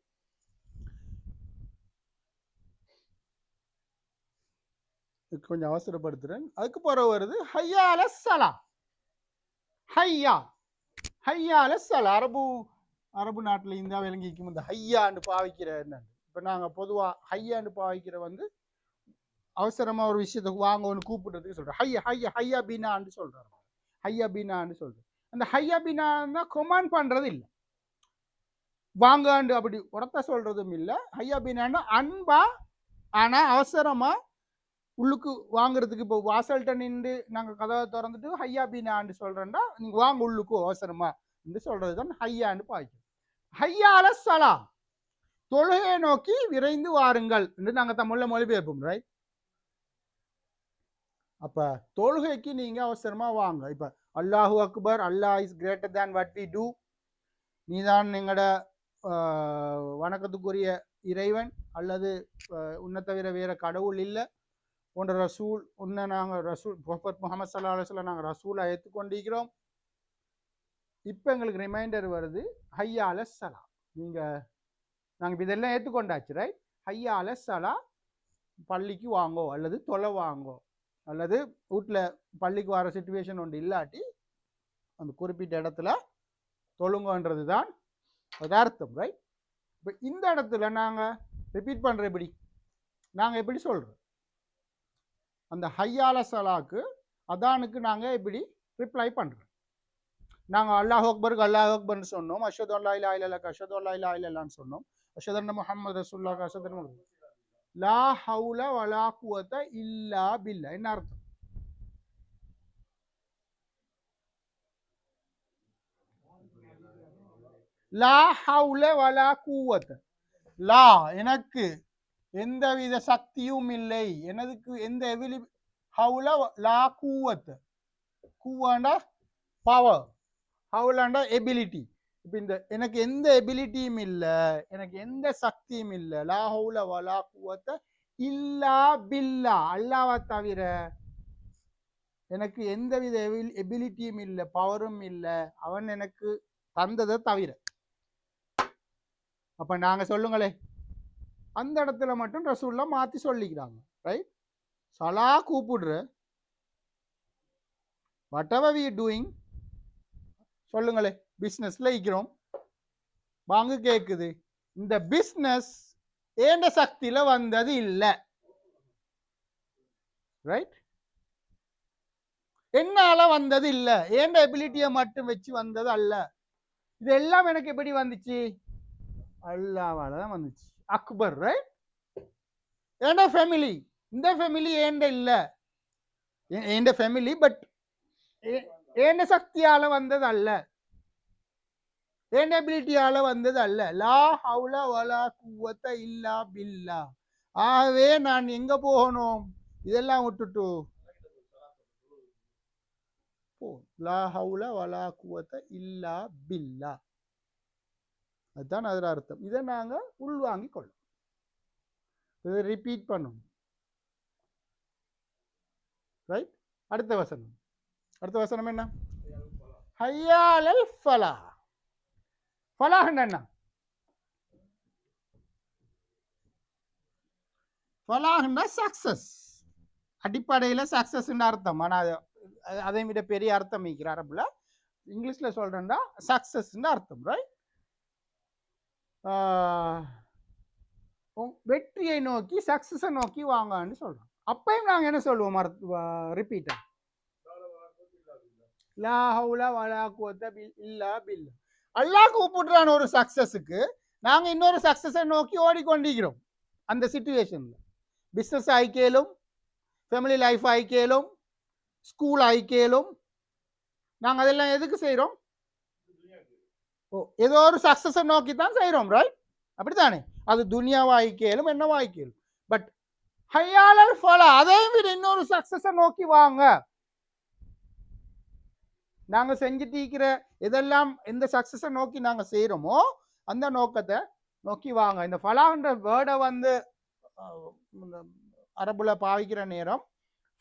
கொஞ்சம் அவசரப்படுத்துகிறேன். அதுக்கு பிறகு வருது ஹய்யா அலஸ்ஸலா. ஹய்யா ஹய்யா அலஸ்ஸலா. அரபு நாட்டில் இந்தியா விளங்கிக்கும் இந்த ஹையாண்டு பாவிக்கிற என்னன்னு. இப்போ நாங்கள் பொதுவாக ஹையாண்டு பாவிக்கிற வந்து அவசரமாக ஒரு விஷயத்துக்கு வாங்க ஒன்று கூப்பிடுறதுக்கு சொல்கிறோம். ஹையா ஹையா ஹையா பீனான்னு சொல்கிறாங்க. ஹையா பீனான்னு சொல்கிறோம். அந்த ஹையா பீனான்னா கொமாண்ட் பண்ணுறது இல்லை, வாங்காண்டு அப்படி உரத்த சொல்கிறதும் இல்லை. ஹையா பீனான்னா அன்பா, ஆனால் அவசரமாக உள்ளுக்கு வாங்குறதுக்கு. இப்போ வாசல்கிட்ட நின்று நாங்கள் கதவை திறந்துட்டு ஹையா பீனான்னு சொல்கிறேன்னா நீங்கள் வாங்க உள்ளுக்கு அவசரமா என்று சொல்கிறது தான் ஹையான்னு பாய்க்கும். ஹய்யா அலஸ்ஸலா, தொழுகையை நோக்கி விரைந்து வாருங்கள் என்று நாங்கள் தமிழில் மொழிபெயர்ப்போம். ரைட்? அப்போ தொழுகைக்கு நீங்கள் அவசரமாக வாங்க. இப்போ அல்லாஹு அக்பர், Allah is greater than what we do, நீதான் எங்களோட வணக்கத்துக்குரிய இறைவன், அல்லது உன்னை தவிர வேற கடவுள் இல்லை, உன்னோட ரசூல் உன்னை நாங்கள் ரசூல் ப்ரொஃபட் முஹம்மது ஸல்லல்லாஹு அலைஹி வஸல்லம் நாங்கள் ரசூலாக ஏற்றுக்கொண்டிருக்கிறோம். இப்போ எங்களுக்கு ரிமைண்டர் வருது ஹையால சலா. நாங்கள் இதெல்லாம் ஏற்றுக்கொண்டாச்சு, ரைட்? ஹையால சலா, பள்ளிக்கு வாங்கோ அல்லது தொலை வாங்கோ அல்லது வீட்டில் பள்ளிக்கு வர சுச்சுவேஷன் ஒன்று இல்லாட்டி அந்த குறிப்பிட்ட இடத்துல தொழுங்கன்றது தான் அது அர்த்தம், ரைட்? இப்போ இந்த இடத்துல நாங்கள் ரிப்பீட் பண்ணுற எப்படி, நாங்கள் எப்படி சொல்கிறோம் அந்த ஹையால சலாக்கு அதானுக்கு நாங்கள் எப்படி ரிப்ளை பண்ணுறோம்? நாங்கள் அல்லாஹ் அக்பருக்கு அல்லாஹ் அக்பர்னு சொன்னோம், அஷது அல்லா இல்லா இல்லா அஷது அல்லா இல்லா இல்லான்னு சொன்னோம், அஷது அன்ன முஹம்மது ரசூலுல்லாஹ் அஷது லா ஹவுல வலா குவத இல்லா பில்லா. என்ன அர்த்தம்? லா ஹவுல வலா குவத, லா எனக்கு எந்தவித சக்தியும் இல்லை, எனக்கு எந்த ஹவுல லா குவத், குவாண்டா பவர், ஹவுலாண்டா எபிலிட்டி. இப்போ இந்த எனக்கு எந்த எபிலிட்டியும் இல்லை, எனக்கு எந்த சக்தியும் இல்லை, லா ஹவுல வலா குவத்த இல்லா பில்லா, அல்லாவை தவிர எனக்கு எந்தவித எபிலிட்டியும் இல்லை, பவரும் இல்லை, அவன் எனக்கு தந்ததை தவிர. அப்ப நாங்க சொல்லுங்களே, அந்த இடத்துல மட்டும் ரசூல்லா மாத்தி சொல்லிக்கிறாங்க, ரைட்? சலா கூப்பிடுற வாட் எவர் வி டூயிங், சொல்லுங்களே, பிஸ்னஸ்ல இருக்கிறோம், வாங்க கேட்குது, இந்த பிஸ்னஸ் ஏண்ட சக்தியில வந்தது இல்லை, ரைட்? என்னால வந்தது இல்லை, ஏண்ட எபிலிட்டியை மட்டும் வச்சு வந்தது அல்ல. இது எல்லாம் எனக்கு எப்படி வந்துச்சு? அல்லாவால தான் வந்துச்சு. அக்பர், ரைட்? ஏண்ட ஃபேமிலி, இந்த ஃபேமிலி ஏண்ட இல்லை, ஏண்ட ஃபேமிலி, பட் ஏண்ட சக்தியால வந்தது அல்ல, ஏண்ட எபிலிட்டியால வந்தது அல்ல. லா ஹவுல வலா குவத்த இல்லா பில்லா. ஆகவே நான் எங்க போகணும்? இதெல்லாம் விட்டுட்டு லா ஹவுல வலா குவத்த இல்லா பில்லா, அதுதான் அதில் அர்த்தம். இதை நாங்க உள்வாங்கி கொள்ளும், இதை ரிப்பீட் பண்ணும், ரைட்? அடுத்த வசனம், அடுத்த வசனம் என்ன? ஹையாலல் ஃபலா. ஃபலாஹ் என்ன? ஃபலாஹ்னா சக்சஸ், அடிப்படையில் சக்சஸ் அர்த்தம். ஆனால் அதை விட பெரிய அர்த்தம் வைக்கிற அரபுல, இங்கிலீஷ்ல சொல்றேன்டா சக்சஸ் அர்த்தம், ரைட்? வெற்றியை நோக்கி, சக்சஸை நோக்கி வாங்கன்னு சொல்றோம். அப்பயும் நாங்க என்ன சொல்லுவோம்? ரிப்பீட்டா, லா ஹவுல வலா குவத்த இல்லா பில்லா. அல்லாஹ் கூப்பிடுறான் ஒரு சக்சஸுக்கு, நாங்க இன்னொரு சக்சஸை நோக்கி ஓடிக்கொண்டிருக்கிறோம். அந்த சிச்சுவேஷன்ல பிசினஸ் ஆயிக்கேலும், ஃபேமிலி லைஃப் ஆயிக்கேலும், ஸ்கூல் ஆயிக்கேலும், நாங்க அதெல்லாம் எதுக்கு செய்யறோம்? ஏதோ ஒரு சக்சஸை நோக்கி தான் செய்யறோம், ரைட்? அப்படித்தானே? அது துனியா வாய்க்கேலும் என்ன வாய்க்கேலும். பட் ஹையாலல் ஃபலா, அதையும் விட இன்னொரு சக்சஸை நோக்கி வாங்க. நாங்க செஞ்சுட்டு இருக்கிற இதெல்லாம் எந்த சக்சஸை நோக்கி நாங்க செய்யறோமோ அந்த நோக்கத்தை நோக்கி வாங்க. இந்த ஃபலான்ற வேர்டை வந்து அரபுல பாவிக்கிற நேரம்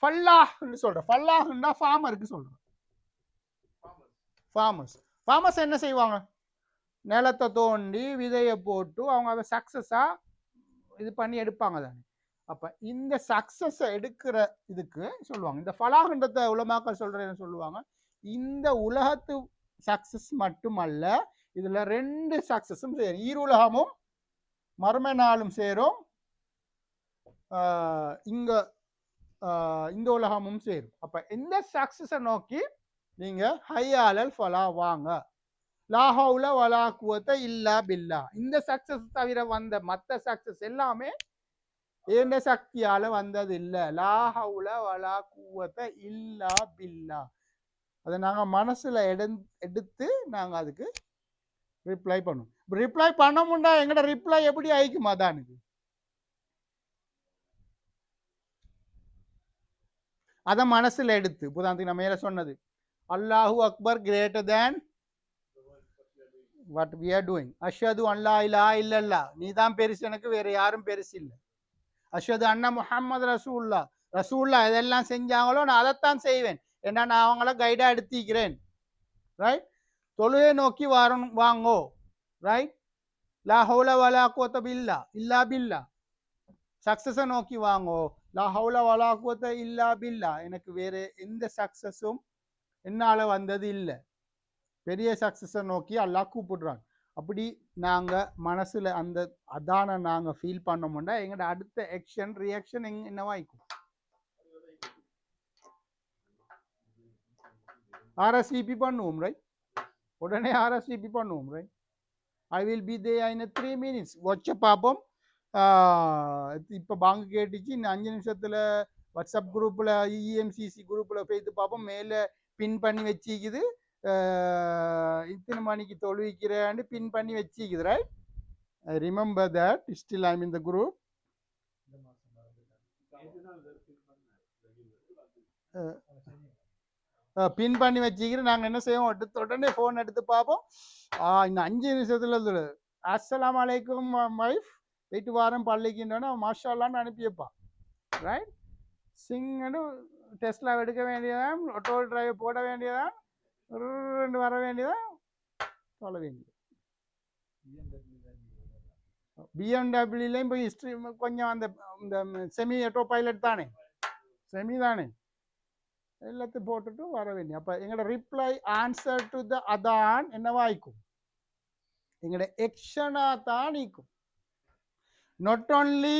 ஃபல்லாஹ்னு சொல்றோம். ஃபல்லாஹ்னா ஃபார்மருக்கு சொல்றோம். ஃபார்மர்ஸ் என்ன செய்வாங்க? நிலத்தை தோண்டி விதையை போட்டு அவங்க அதை சக்சஸா இது பண்ணி எடுப்பாங்க தானே. அப்ப இந்த சக்சஸை எடுக்கிற இதுக்கு சொல்லுவாங்க, இந்த ஃபலாஹ்ன்றத உலமாக்கள் சொல்றேன்னு சொல்லுவாங்க, இந்த உலகத்து சக்சஸ் மட்டுமல்ல, இதுல ரெண்டு சக்சஸும் சேரும், ஈருலகமும் மறுமை நாளும் சேரும், இங்க இந்த உலகமும் சேரும். அப்ப இந்த சக்சஸை நோக்கி நீங்க ஹையாலல் ஃபலா வாங்க, லா ஹவுல வலா குவத்த இல்லா பில்லா. இந்த சக்சஸ் தவிர வந்த மற்ற சக்சஸ் எல்லாமே ஏண்ட சக்தியால வந்தது இல்லை. லா ஹவுல வலா குவத்த இல்லா பில்லா. அதை நாங்க மனசுல எடுத்து நாங்க அதுக்கு ரிப்ளை பண்ணுவோம். ரிப்ளை பண்ண முடியா, எங்கட ரிப்ளை எப்படி ஆயிக்குமா தானுக்கு? அதை மனசுல எடுத்து, புதாந்துக்கு நான் மேல சொன்னது, அல்லாஹு Akbar greater than what we are doing. அஷ்ஹது அல்லா இலாஹ இல்லல்லாஹ், நீ தான் பெருசு, எனக்கு வேற யாரும் பெருசு இல்லை. அஷ்ஹது அன்ன முஹம்மது ரசூலுல்லாஹ், ரசூலுல்லாஹ் எதெல்லாம் செஞ்சாங்களோ நான் அதைத்தான் செய்வேன், ஏன்னா நான் அவங்கள கைடா எடுத்திக்கிறேன், ரைட்? தொழுகை நோக்கி வாங்கோ, ரைட்? லா ஹவுல வலா குவத்த பில்லா இல்லா பில்லா. சக்சஸை நோக்கி வாங்கோ, லா ஹவுல வலா குவத்த இல்லா பில்லா. எனக்கு வேற எந்த சக்சஸும் என்னால வந்தது இல்லை. பெரிய சக்சஸை நோக்கி அல்லாஹ் கூப்பிடுறாங்க. அப்படி நாங்க மனசுல அந்த அதான நாங்க ஃபீல் பண்ணோம்னா எங்களோட அடுத்த ஆக்ஷன் ரியாக்ஷன் என்னவாய்க்கும்? ஆர்எஸ்விபி பண்ணுவோம், ரைட்? உடனே ஆர்எஸ்விபி பண்ணுவோம், right? I will be they in 3 minutes. வச்ச பார்ப்போம். இப்போ பாங்கு கேட்டுச்சு, இந்த 5 நிமிஷத்துல வாட்ஸ்அப் குரூப்ல இஎம்சிசி குரூப்ல போய்த்து பார்ப்போம். மேலே பின் பண்ணி வச்சிக்குது, இத்தனை மணிக்கு தொழுவிக்கிறேன்னு பின் பண்ணி வச்சிக்குது, right? I remember that. Still I'm in the group. Pin பண்ணி வச்சுக்கிறேன். நாங்கள் என்ன செய்வோம், எடுத்த உடனே ஃபோன் எடுத்து பார்ப்போம். இந்த 5 நிமிஷத்துல அஸ்ஸலாமு அலைக்கும் வைஃப், போயிட்டு வாரம் பள்ளிக்குன்னா மாஷா அல்லான்னு அனுப்பி வைப்பான், ரைட்? சிங்கன்னு டெஸ்ட்ல எடுக்க வேண்டியதான், டோல் டிரைவ் போட வேண்டியதான், வர வேண்டியதான், சொல்ல வேண்டியது. பிஎம்டபிள்யூலையும் போய் ஹிஸ்ட்ரி கொஞ்சம் அந்த செமி ஆட்டோ பைலட் தானே, செமி தானே, எல்லாத்தையும் போட்டுட்டு வர வேண்டிய. அப்போ எங்களோட ரிப்ளை ஆன்சர் டு த அதான் என்னவாய்க்கும்? எங்களோட எக்ஷனாக தான் நீக்கும். நாட் ஓன்லி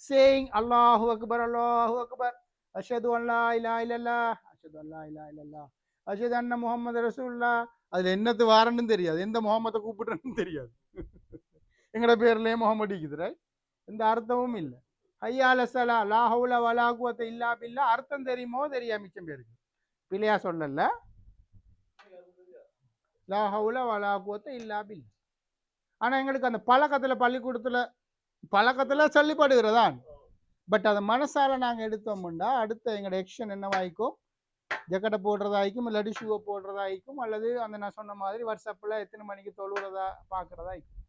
சேயிங் அல்லாஹு அக்பர் அல்லாஹு அக்பர், அஷ்ஹது அல்லா இலாஹ இல்லல்லாஹ், அஷ்ஹது அல்லா இலாஹ இல்லல்லாஹ், அஷ்ஹது அன்ன முஹம்மது ரசூலுல்லாஹ். அதுல என்னது வாரன்னு தெரியாது, எந்த முகமதை கூப்பிடுறன்னு தெரியாது. எங்களோட பேர்லயே முகமது இருக்குது, ரைட்? எந்த அர்த்தமும் இல்லை. ஹய்யால ஸலா லா ஹவுல வலா குவத்த இல்லா பில்லா அர்த்தம் தெரியுமோ தெரியாது மிச்சம் பேருக்கு. பிள்ளையா சொல்லல, லா ஹவுல வலா குவத்த இல்லா பில்லா. ஆனா எங்களுக்கு அந்த பழக்கத்துல சொல்லிப்படுகிறதான். பட் அதை மனசால நாங்க எடுத்தோம்னா அடுத்த எங்களோட எக்ஷன் என்னவாய்க்கும்? ஜக்கெட்டை போடுறதாய்க்கும், இல்லாட்டி ஷூவை போடுறதாய்க்கும், அல்லது அந்த நான் சொன்ன மாதிரி வாட்ஸ்அப்ல எத்தனை மணிக்கு தொழுகிறதா பார்க்கறதாய்க்கும்.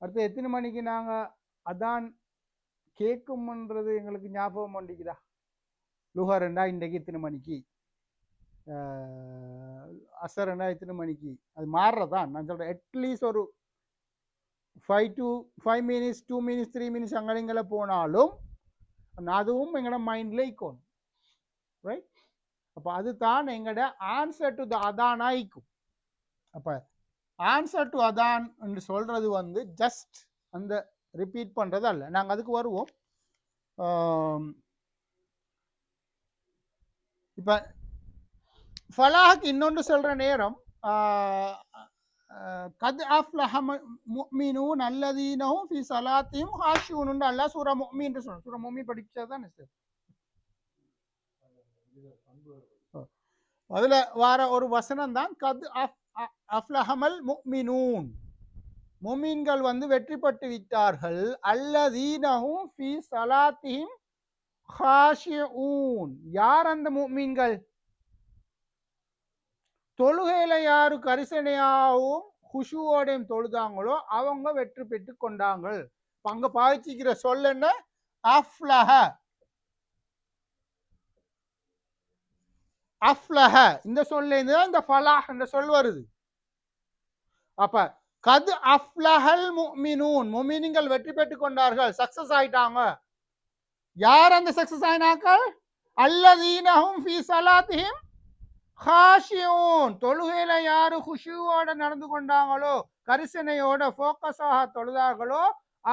அடுத்து எத்தனை மணிக்கு நாங்க அதான் கேட்கும்ன்றது எங்களுக்கு ஞாபகம் பண்ணிக்குதா? லுஹர்ண்டா இன்றைக்கு இத்தனை மணிக்கு, அசரண்டா இத்தனை மணிக்கு, அது மாறுறதான். நான் சொல்றேன், அட்லீஸ்ட் ஒரு 5 minutes 2 minutes 3 minutes அங்கங்களை போனாலும் அதுவும் எங்களோட மைண்ட்ல இருக்கும், ரைட்? அப்போ அதுதான் எங்களோட ஆன்சர் டு த அதான் ஆயிக்கும். அப்போ ஆன்சர் டு அதான் என்று சொல்றது வந்து ஜஸ்ட் அந்த ரிப்பீட் பண்றது அல்ல. நாங்கள் அதுக்கு வருவோம். இப்போ ஃபலாஹுக்கு இன்னொன்று சொல்ற நேரம், கத் அஃப்லஹ முஃமினூன் அல்லதீனஹும் ஃபீ ஸலாத்திஹிம் ஹாஷிஊன். அல்லாஹ் சூரா முஃமின் சொல்றான். சூரா முஃமின் படிச்சதானே சார்? அதுல வார ஒரு வசனம் தான் கத் அஃப்லஹமல் முஃமினூன். முஃமின்கள் வந்து வெற்றி பெற்று விட்டார்கள். அல்லதீனஹும் ஃபீ ஸலாத்திஹிம் ஹாஷிஊன். யார் அந்த முஃமின்கள்? தொழுகையில யாரு கரிசனையாகவும் குஷுவோடையும் தொழுதாங்களோ அவங்க வெற்றி பெற்று கொண்டாங்க. அங்க பாவிச்சிக்கிற சொல் என்ன? அஃப்லஹ. அஃப்லஹ இந்த சொல்ல தான் இந்த ஃபலாஹ் என்ற சொல் வருது. அப்ப கத் அஃப்லஹல் முஃமினூன், முஃமின்கள் வெற்றி பெற்று கொண்டார்கள், சக்சஸ் ஆயிட்டாங்க. யார் அந்த சக்சஸ் ஆயினாக்கள்? அல்லதீனஹும் ஃபீ ஸலாத்திஹிம் ஹாஷியூன். தொழுகையில யாரு குஷுவோட நடந்து கொண்டாங்களோ, கரிசனையோட ஃபோக்கஸாக தொழுதார்களோ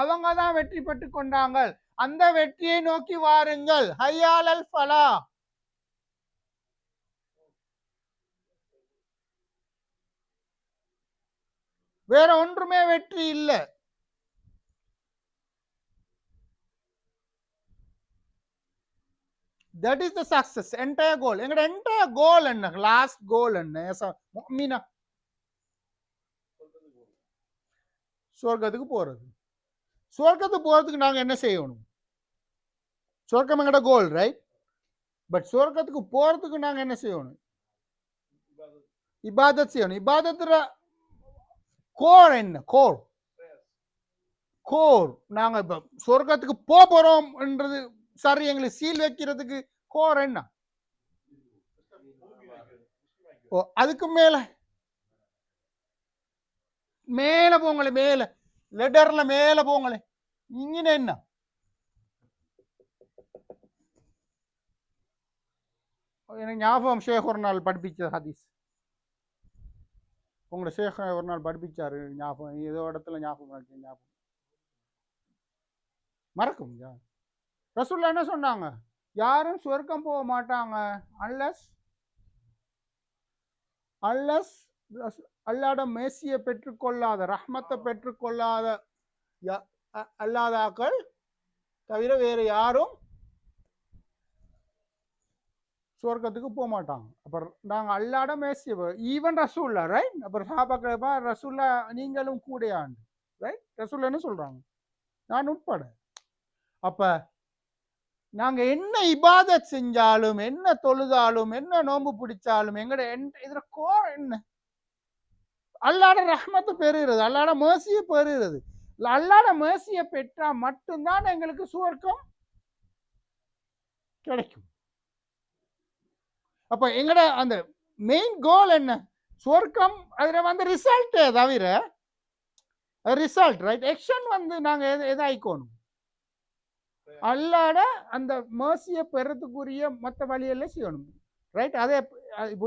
அவங்க தான் வெற்றி பெற்று கொண்டாங்க. அந்த வெற்றியை நோக்கி வாருங்கள். ஹய்யாலல் ஃபலா. வேற ஒன்றுமே வெற்றி இல்லை. That is the success, entire goal. எங்கட entire goal என்ன? லாஸ்ட் கோல் என்ன? முஃமினா சொர்க்கத்துக்கு போறது. சொர்க்கத்துக்கு போறதுக்கு நாங்க என்ன செய்யணும்? சொர்க்கம் எங்கட கோல், ரைட்? பட் சொர்க்கத்துக்கு போறதுக்கு நாங்க என்ன செய்யணும்? இபாதத் செய்யணும். இபாதத்துல கோர் என்ன? கோர் நாங்க இப்ப சொர்க்கத்துக்கு போறோம்ன்றது சரி, எங்களுக்கு சீல் வைக்கிறதுக்கு கோர் என்ன? அதுக்கு மேல மேல போங்களே, மேல லெட்டர்ல மேல போங்களே. இங்கே என்ன எனக்கு ஞாபகம், ஷேக் ஒரு நாள் படிப்பிச்ச ஹதீஸ். உங்களோட ஷேக் ஒரு நாள் படிப்பிச்சாரு, ஞாபகம் ஏதோ இடத்துல ஞாபகம் ஞாபகம் மறக்கும். ரசூல்லா என்ன சொன்னாங்க? யாரும் சொர்க்கம் போக மாட்டாங்க அன்லஸ் அன்லஸ் அல்லாட மேசியை பெற்றுக்கொள்ளாத, ரஹ்மத்தை பெற்றுக்கொள்ளாத அல்லாதாக்கள் தவிர வேறு யாரும் சொர்க்கத்துக்கு போக மாட்டாங்க. அப்புறம் நாங்கள் அல்லாட மேசிய ஈவன் ரசூல்லா, ரைட்? அப்புறம் சாபாக்கள் ரசூல்லா நீங்களும் கூடையாண்டு, ரைட்? ரசூல்லான்னு சொல்றாங்க, நான் உட்பட. அப்ப நாங்க என்ன இபாதத் செஞ்சாலும், என்ன தொழுதாலும், என்ன நோன்பு பிடிச்சாலும், எங்கட இதுல கோர் என்ன? அல்லாட ரஹ்மத்தை பெறுகிறது, அல்லாட மேசியை பெறுகிறது. அல்லாட மேசியை பெற்றா மட்டும்தான் எங்களுக்கு சுவர்க்கம் கிடைக்கும். அப்ப எங்கட அந்த மெயின் கோல் என்ன? சுவர்க்கம். அதுல வந்து ரிசல்ட் தவிர, ரிசல்ட் ரைட், எக்ஷன் நாங்க எதாய்க்கணும், அல்லாட அந்த மேசியை பெறத்துக்குரிய மற்ற வழியெல்லாம் செய்யணும், ரைட்? அதே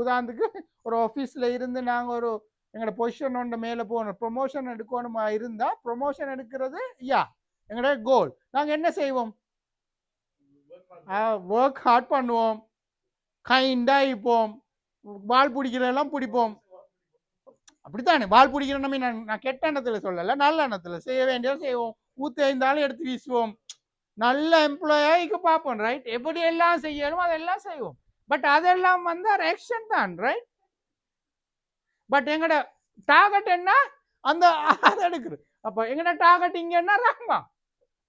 உதாரணத்துக்கு ஒரு ஆஃபீஸில் இருந்து நாங்கள் ஒரு எங்களோட பொசிஷன் ஒன்று மேலே போகணும், ப்ரொமோஷன் எடுக்கணுமா இருந்தால், ப்ரொமோஷன் எடுக்கிறது எங்களோட கோல். நாங்கள் என்ன செய்வோம்? ஒர்க் ஹார்ட் பண்ணுவோம், கைண்டாக இருப்போம், பால் பிடிக்கிறதெல்லாம் பிடிப்போம். அப்படித்தானே? பால் பிடிக்கிற நம்ம நான் கெட்ட எண்ணத்தில் சொல்லலை, நல்ல எண்ணத்தில் செய்ய வேண்டியதை செய்வோம். ஊற்றி ஐந்தாலும் எடுத்து வீசுவோம், நல்ல எம்ப்ளாயிக்கு பார்ப்போம், ரைட்? எப்படி எல்லாம் செய்யணும் அதெல்லாம் செய்வோம். பட் அதெல்லாம் ஒரு ஆக்ஷன் தான், ரைட்? பட் எங்கட டார்கெட் என்ன? அந்த அதை எடுக்கிறது. அப்ப எங்கட டார்கெட் இங்க என்ன? ரஹ்மா,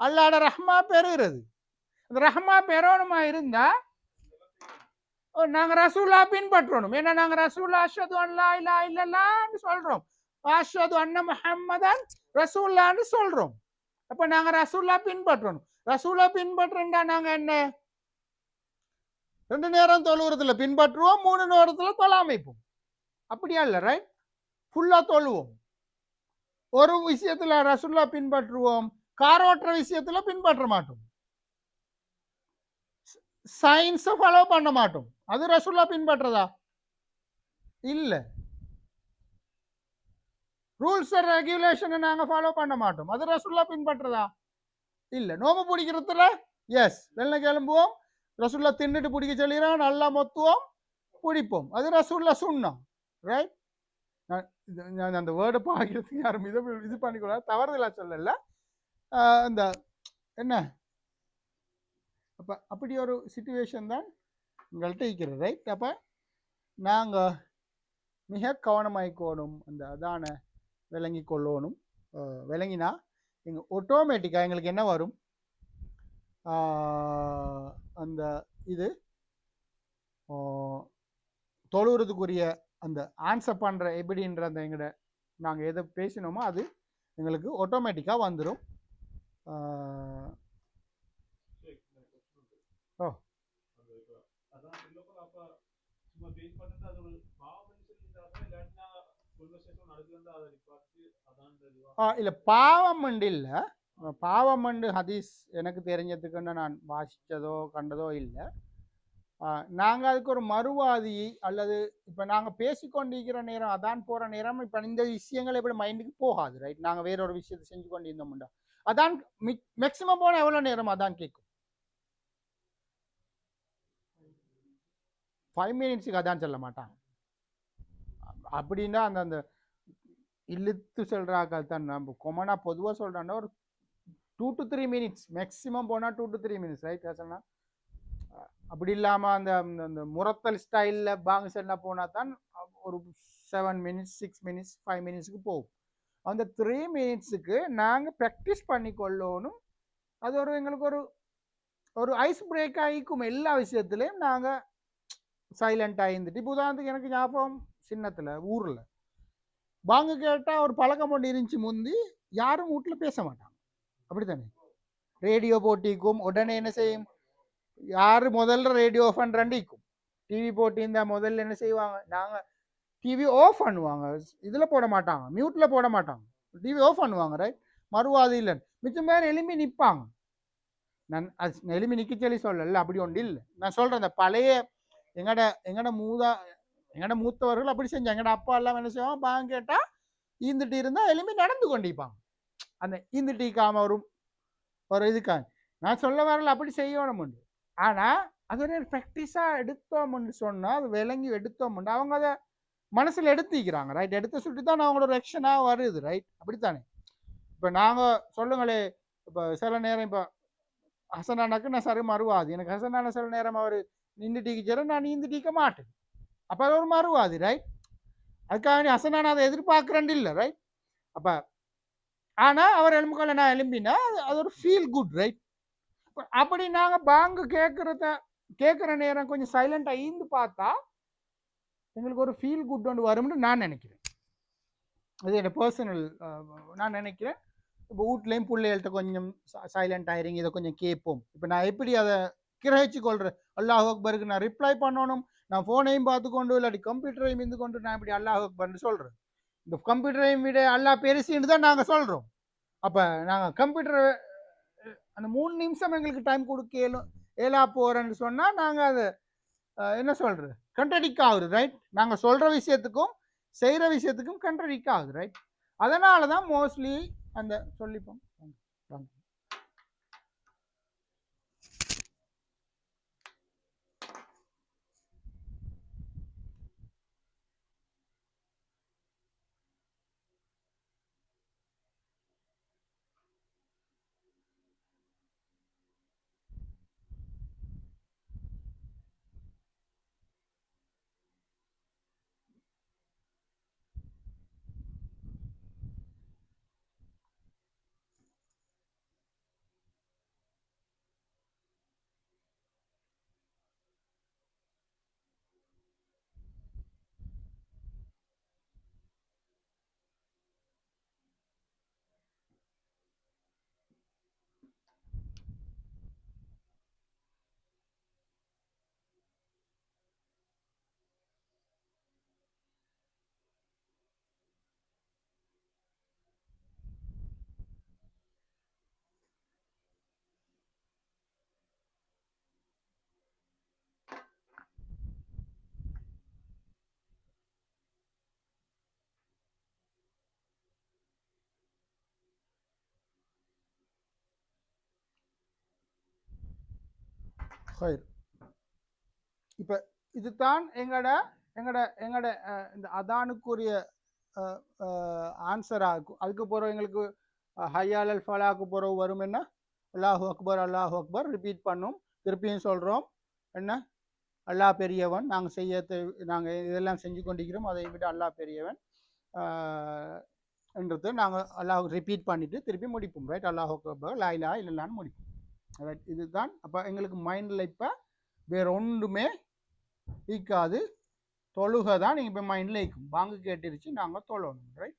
அல்லாட ரஹ்மா பெறுகிறது. அந்த ரஹ்மா பெறணுமா இருந்தா நாங்க ரசூலா பின்பற்றணும். ஏன்னா நாங்க ரசூலா அஷ்ஹது அல்லா இலாஹ இல்லல்லாஹ்னு சொல்றோம், அஷ்ஹது அன்ன முஹம்மதன் ரசூலுல்லாஹ்னு சொல்றோம். அப்ப நாங்க ரசூலா பின்பற்றணும். ரசூலா பின்பற்றா நாங்க என்ன 2 நேரம் தொழுவுறதுல பின்பற்றுவோம், 3 நேரத்துல தொழாமைப்போம். அப்படியா இல்ல, ரைட்? ஃபுல்லா தொழுவோம். ஒரு விஷயத்துல ரசூலா பின்பற்றுவோம், காரோட்டுற விஷயத்துல பின்பற்ற மாட்டோம், சயின்ஸை ஃபாலோ பண்ண மாட்டோம். அது ரசூலா பின்பற்றதா? இல்ல. ரூல்ஸ் அண்ட் ரெகுலேஷனை நாங்க ஃபாலோ பண்ண மாட்டோம், அது ரசூலா பின்பற்றதா? இல்ல. நோம்பு பிடிக்கிறதுல எஸ், வெள்ளை கிளம்புவோம், ரசூல்லா தின்னுட்டு பிடிக்க சொல்லிடுறோம், நல்லா மொத்துவோம், பிடிப்போம், அது ரசூல்லா சுன்னா, ரைட்? நான் அந்த வேர்டை பார்க்கறதுக்கு யாரும் இது பண்ணிக்கூடாது, தவறுதலா சொல்லல. இந்த என்ன அப்ப அப்படி ஒரு சிச்சுவேஷன் தான் உங்கள்கிட்ட இருக்கிறது, ரைட்? அப்ப நாங்க மிக கவனமாய்க்கோணும், அந்த அதான விளங்கி கொள்ளணும். விளங்கினா எங்க ஆட்டோமேட்டிக்காக எங்களுக்கு என்ன வரும்? அந்த இது தொழுவுறதுக்குரிய அந்த ஆன்சர் பண்ணுற எப்படின்ற அந்த எங்கட நாங்கள் எதை பேசினோமோ அது எங்களுக்கு ஆட்டோமேட்டிக்காக வந்துடும். ஓ இல்லை, பாவமண்டு இல்லை, பாவமண்டு ஹதீஸ் எனக்கு தெரிஞ்சதுக்குன்னு நான் வாசித்ததோ கண்டதோ இல்லை. நாங்கள் அதுக்கு ஒரு மறுவாதி அல்லது இப்போ நாங்கள் பேசிக்கொண்டிருக்கிற நேரம், அதான் போகிற நேரம், இப்போ இந்த விஷயங்கள் எப்படி மைண்டுக்கு போகாது, ரைட்? நாங்கள் வேற ஒரு விஷயத்தை செஞ்சு கொண்டு இருந்தோம்டா, அதான் மேக்சிமம் போனால் எவ்வளோ நேரம் அதான் கேட்கும்? 5 மினிட்ஸுக்கு அதான் சொல்ல மாட்டான். அப்படின்னா அந்த அந்த இழுத்து சொல்கிறாக்கள் தான். நம்ம கொமனாக பொதுவாக சொல்கிறான்னா ஒரு 2 to 3 மினிட்ஸ் மேக்ஸிமம் போனால் 2 to 3 மினிட்ஸ், ரைட்? சொன்னா அப்படி இல்லாமல் அந்த அந்த முரத்தல் ஸ்டைலில் பாங்ஸ் எல்லாம் போனால் தான் ஒரு 7 மினிட்ஸ் 6 மினிட்ஸ் 5 மினிட்ஸுக்கு போகும். அந்த 3 மினிட்ஸுக்கு நாங்கள் ப்ராக்டிஸ் பண்ணி கொள்ளணும். அது ஒரு எங்களுக்கு ஒரு ஒரு ஐஸ் பிரேக் ஆகிக்கும். எல்லா விஷயத்துலையும் நாங்கள் சைலண்டாக இருந்துட்டு, இப்போ உதாரணத்துக்கு எனக்கு ஞாபகம், சின்னத்தில் ஊரில் பாங்கு கேட்டால் ஒரு பழக்கம் ஒன்று இருந்துச்சு, முந்தி யாரும் வீட்டில் பேச மாட்டாங்க, அப்படி தானே? ரேடியோ போட்டிக்கும் உடனே என்ன செய்யும், யார் முதல்ல ரேடியோ பண்ணுறாண்டிக்கும், டிவி போட்டி இருந்தால் முதல்ல என்ன செய்வாங்க, நாங்கள் டிவி ஆஃப் பண்ணுவாங்க, இதில் போட மாட்டாங்க, மியூட்டில் போட மாட்டாங்க, டிவி ஆஃப் பண்ணுவாங்க, ரைட். மறுவாதி இல்லை, மிச்சம் பேர் எலும்பி நிற்பாங்க. நான் அது எலும்பி நிற்க சொல்லி சொல்லல, அப்படி ஒன்று இல்லை. நான் சொல்கிறேன், அந்த பழைய எங்கட எங்கட எங்கட மூத்தவர்கள் அப்படி செஞ்சாங்க. எங்கட அப்பா எல்லாம் என்ன செய்வாங்க, பாங்க கேட்டால் ஈந்துட்டு இருந்தால் எலும்பி நடந்து கொண்டிருப்பாங்க. அந்த ஈந்துட்டிக்காம ஒரு இதுக்காக நான் சொல்ல வரல, அப்படி செய்யணும் உண்டு. ஆனால் அது ஒரு ப்ராக்டிஸாக எடுத்தோம்னு சொன்னால், அது விளங்கி எடுத்தோம்னு அவங்க அதை மனசில் எடுத்துக்கிறாங்க, ரைட். எடுத்து சுட்டி தான் அவங்களோட ஆக்ஷனாக வருது, ரைட். அப்படித்தானே. இப்போ நாங்கள் சொல்லுங்களே, இப்போ சில நேரம் இப்போ ஹசனானாக்கு நான் சரி மறுவாது, எனக்கு ஹசனான சில நேரம் அவர் நின்று டீக்கிச்சார, நான் நீந்து டீக்க மாட்டேன். அப்போ அது ஒரு மறுவாது, ரைட். அதுக்காக நீ ஹசனான அதை எதிர்பார்க்குறேன் இல்லை, ரைட். அப்போ ஆனால் அவர் எலும்புகளை நான் எலும்பினா அது ஒரு ஃபீல் குட், ரைட். அப்படி நாங்கள் பாங்கு கேட்குற நேரம் கொஞ்சம் சைலண்டாக ஈந்து பார்த்தா எங்களுக்கு ஒரு ஃபீல் குட் ஒன்று வரும்னு நான் நினைக்கிறேன். அது என்னோட பர்சனல் நான் நினைக்கிறேன். இப்போ வீட்லேயும் பிள்ளைகள்கிட்ட கொஞ்சம் சைலண்ட் ஆயிரிங்க, இதை கொஞ்சம் கேட்போம். இப்போ நான் எப்படி அதை கிரகிச்சு கொள்கிறேன், அல்லாஹ் அக்பருக்கு நான் ரிப்ளை பண்ணணும், நான் ஃபோனையும் பார்த்துக்கொண்டு இல்லாட்டி கம்ப்யூட்டரையும் இருந்து கொண்டு நான் இப்படி அல்லாஹ் அக்பர்னு சொல்கிறேன். இந்த கம்ப்யூட்டரையும் விட அல்லாஹ் பெருசுன்னு தான் நாங்கள் சொல்கிறோம். அப்போ நாங்கள் கம்ப்யூட்டர் அந்த 3 நிமிஷம் எங்களுக்கு டைம் கொடுக்க ஏலா போகிறேன்னு சொன்னால் நாங்கள் அதை என்ன சொல்கிறது, கண்ட்ரடிக் ஆகுது, ரைட். நாங்கள் சொல்கிற விஷயத்துக்கும் செய்கிற விஷயத்துக்கும் கண்ட்ரடிக் ஆகுது, ரைட். அதனால தான் மோஸ்ட்லி அந்த சொல்லிப்போம். இப்போ இதுதான் எங்கட எங்கட எங்கட இந்த அதானுக்குரிய ஆன்சராக இருக்கும். அதுக்கு போகிற எங்களுக்கு ஹையால் ஃபலாக்கு போகிற வரும் என்ன, அல்லாஹு அக்பர் அல்லாஹு அக்பர் ரிப்பீட் பண்ணும். திருப்பியும் சொல்கிறோம் என்ன, அல்லாஹ் பெரியவன், நாங்கள் இதெல்லாம் செஞ்சு கொண்டிருக்கிறோம், அதை விட அல்லாஹ் பெரியவன் என்றது நாங்கள் அல்லாஹ் ரிப்பீட் பண்ணிவிட்டு திருப்பி முடிப்போம், ரைட். அல்லாஹு அக்பர் லா இலாஹா இல்லல்லாஹ்னு முடிப்போம், ரைட். இதுதான். அப்போ எங்களுக்கு மைண்டில் இப்போ வேறு ஒன்றுமே ஈக்காது, தொழுகை தான் நீங்கள் இப்போ மைண்டில் ஈக்கும். பாங்கு கேட்டுருச்சு, நாங்கள் தொழணும், ரைட்.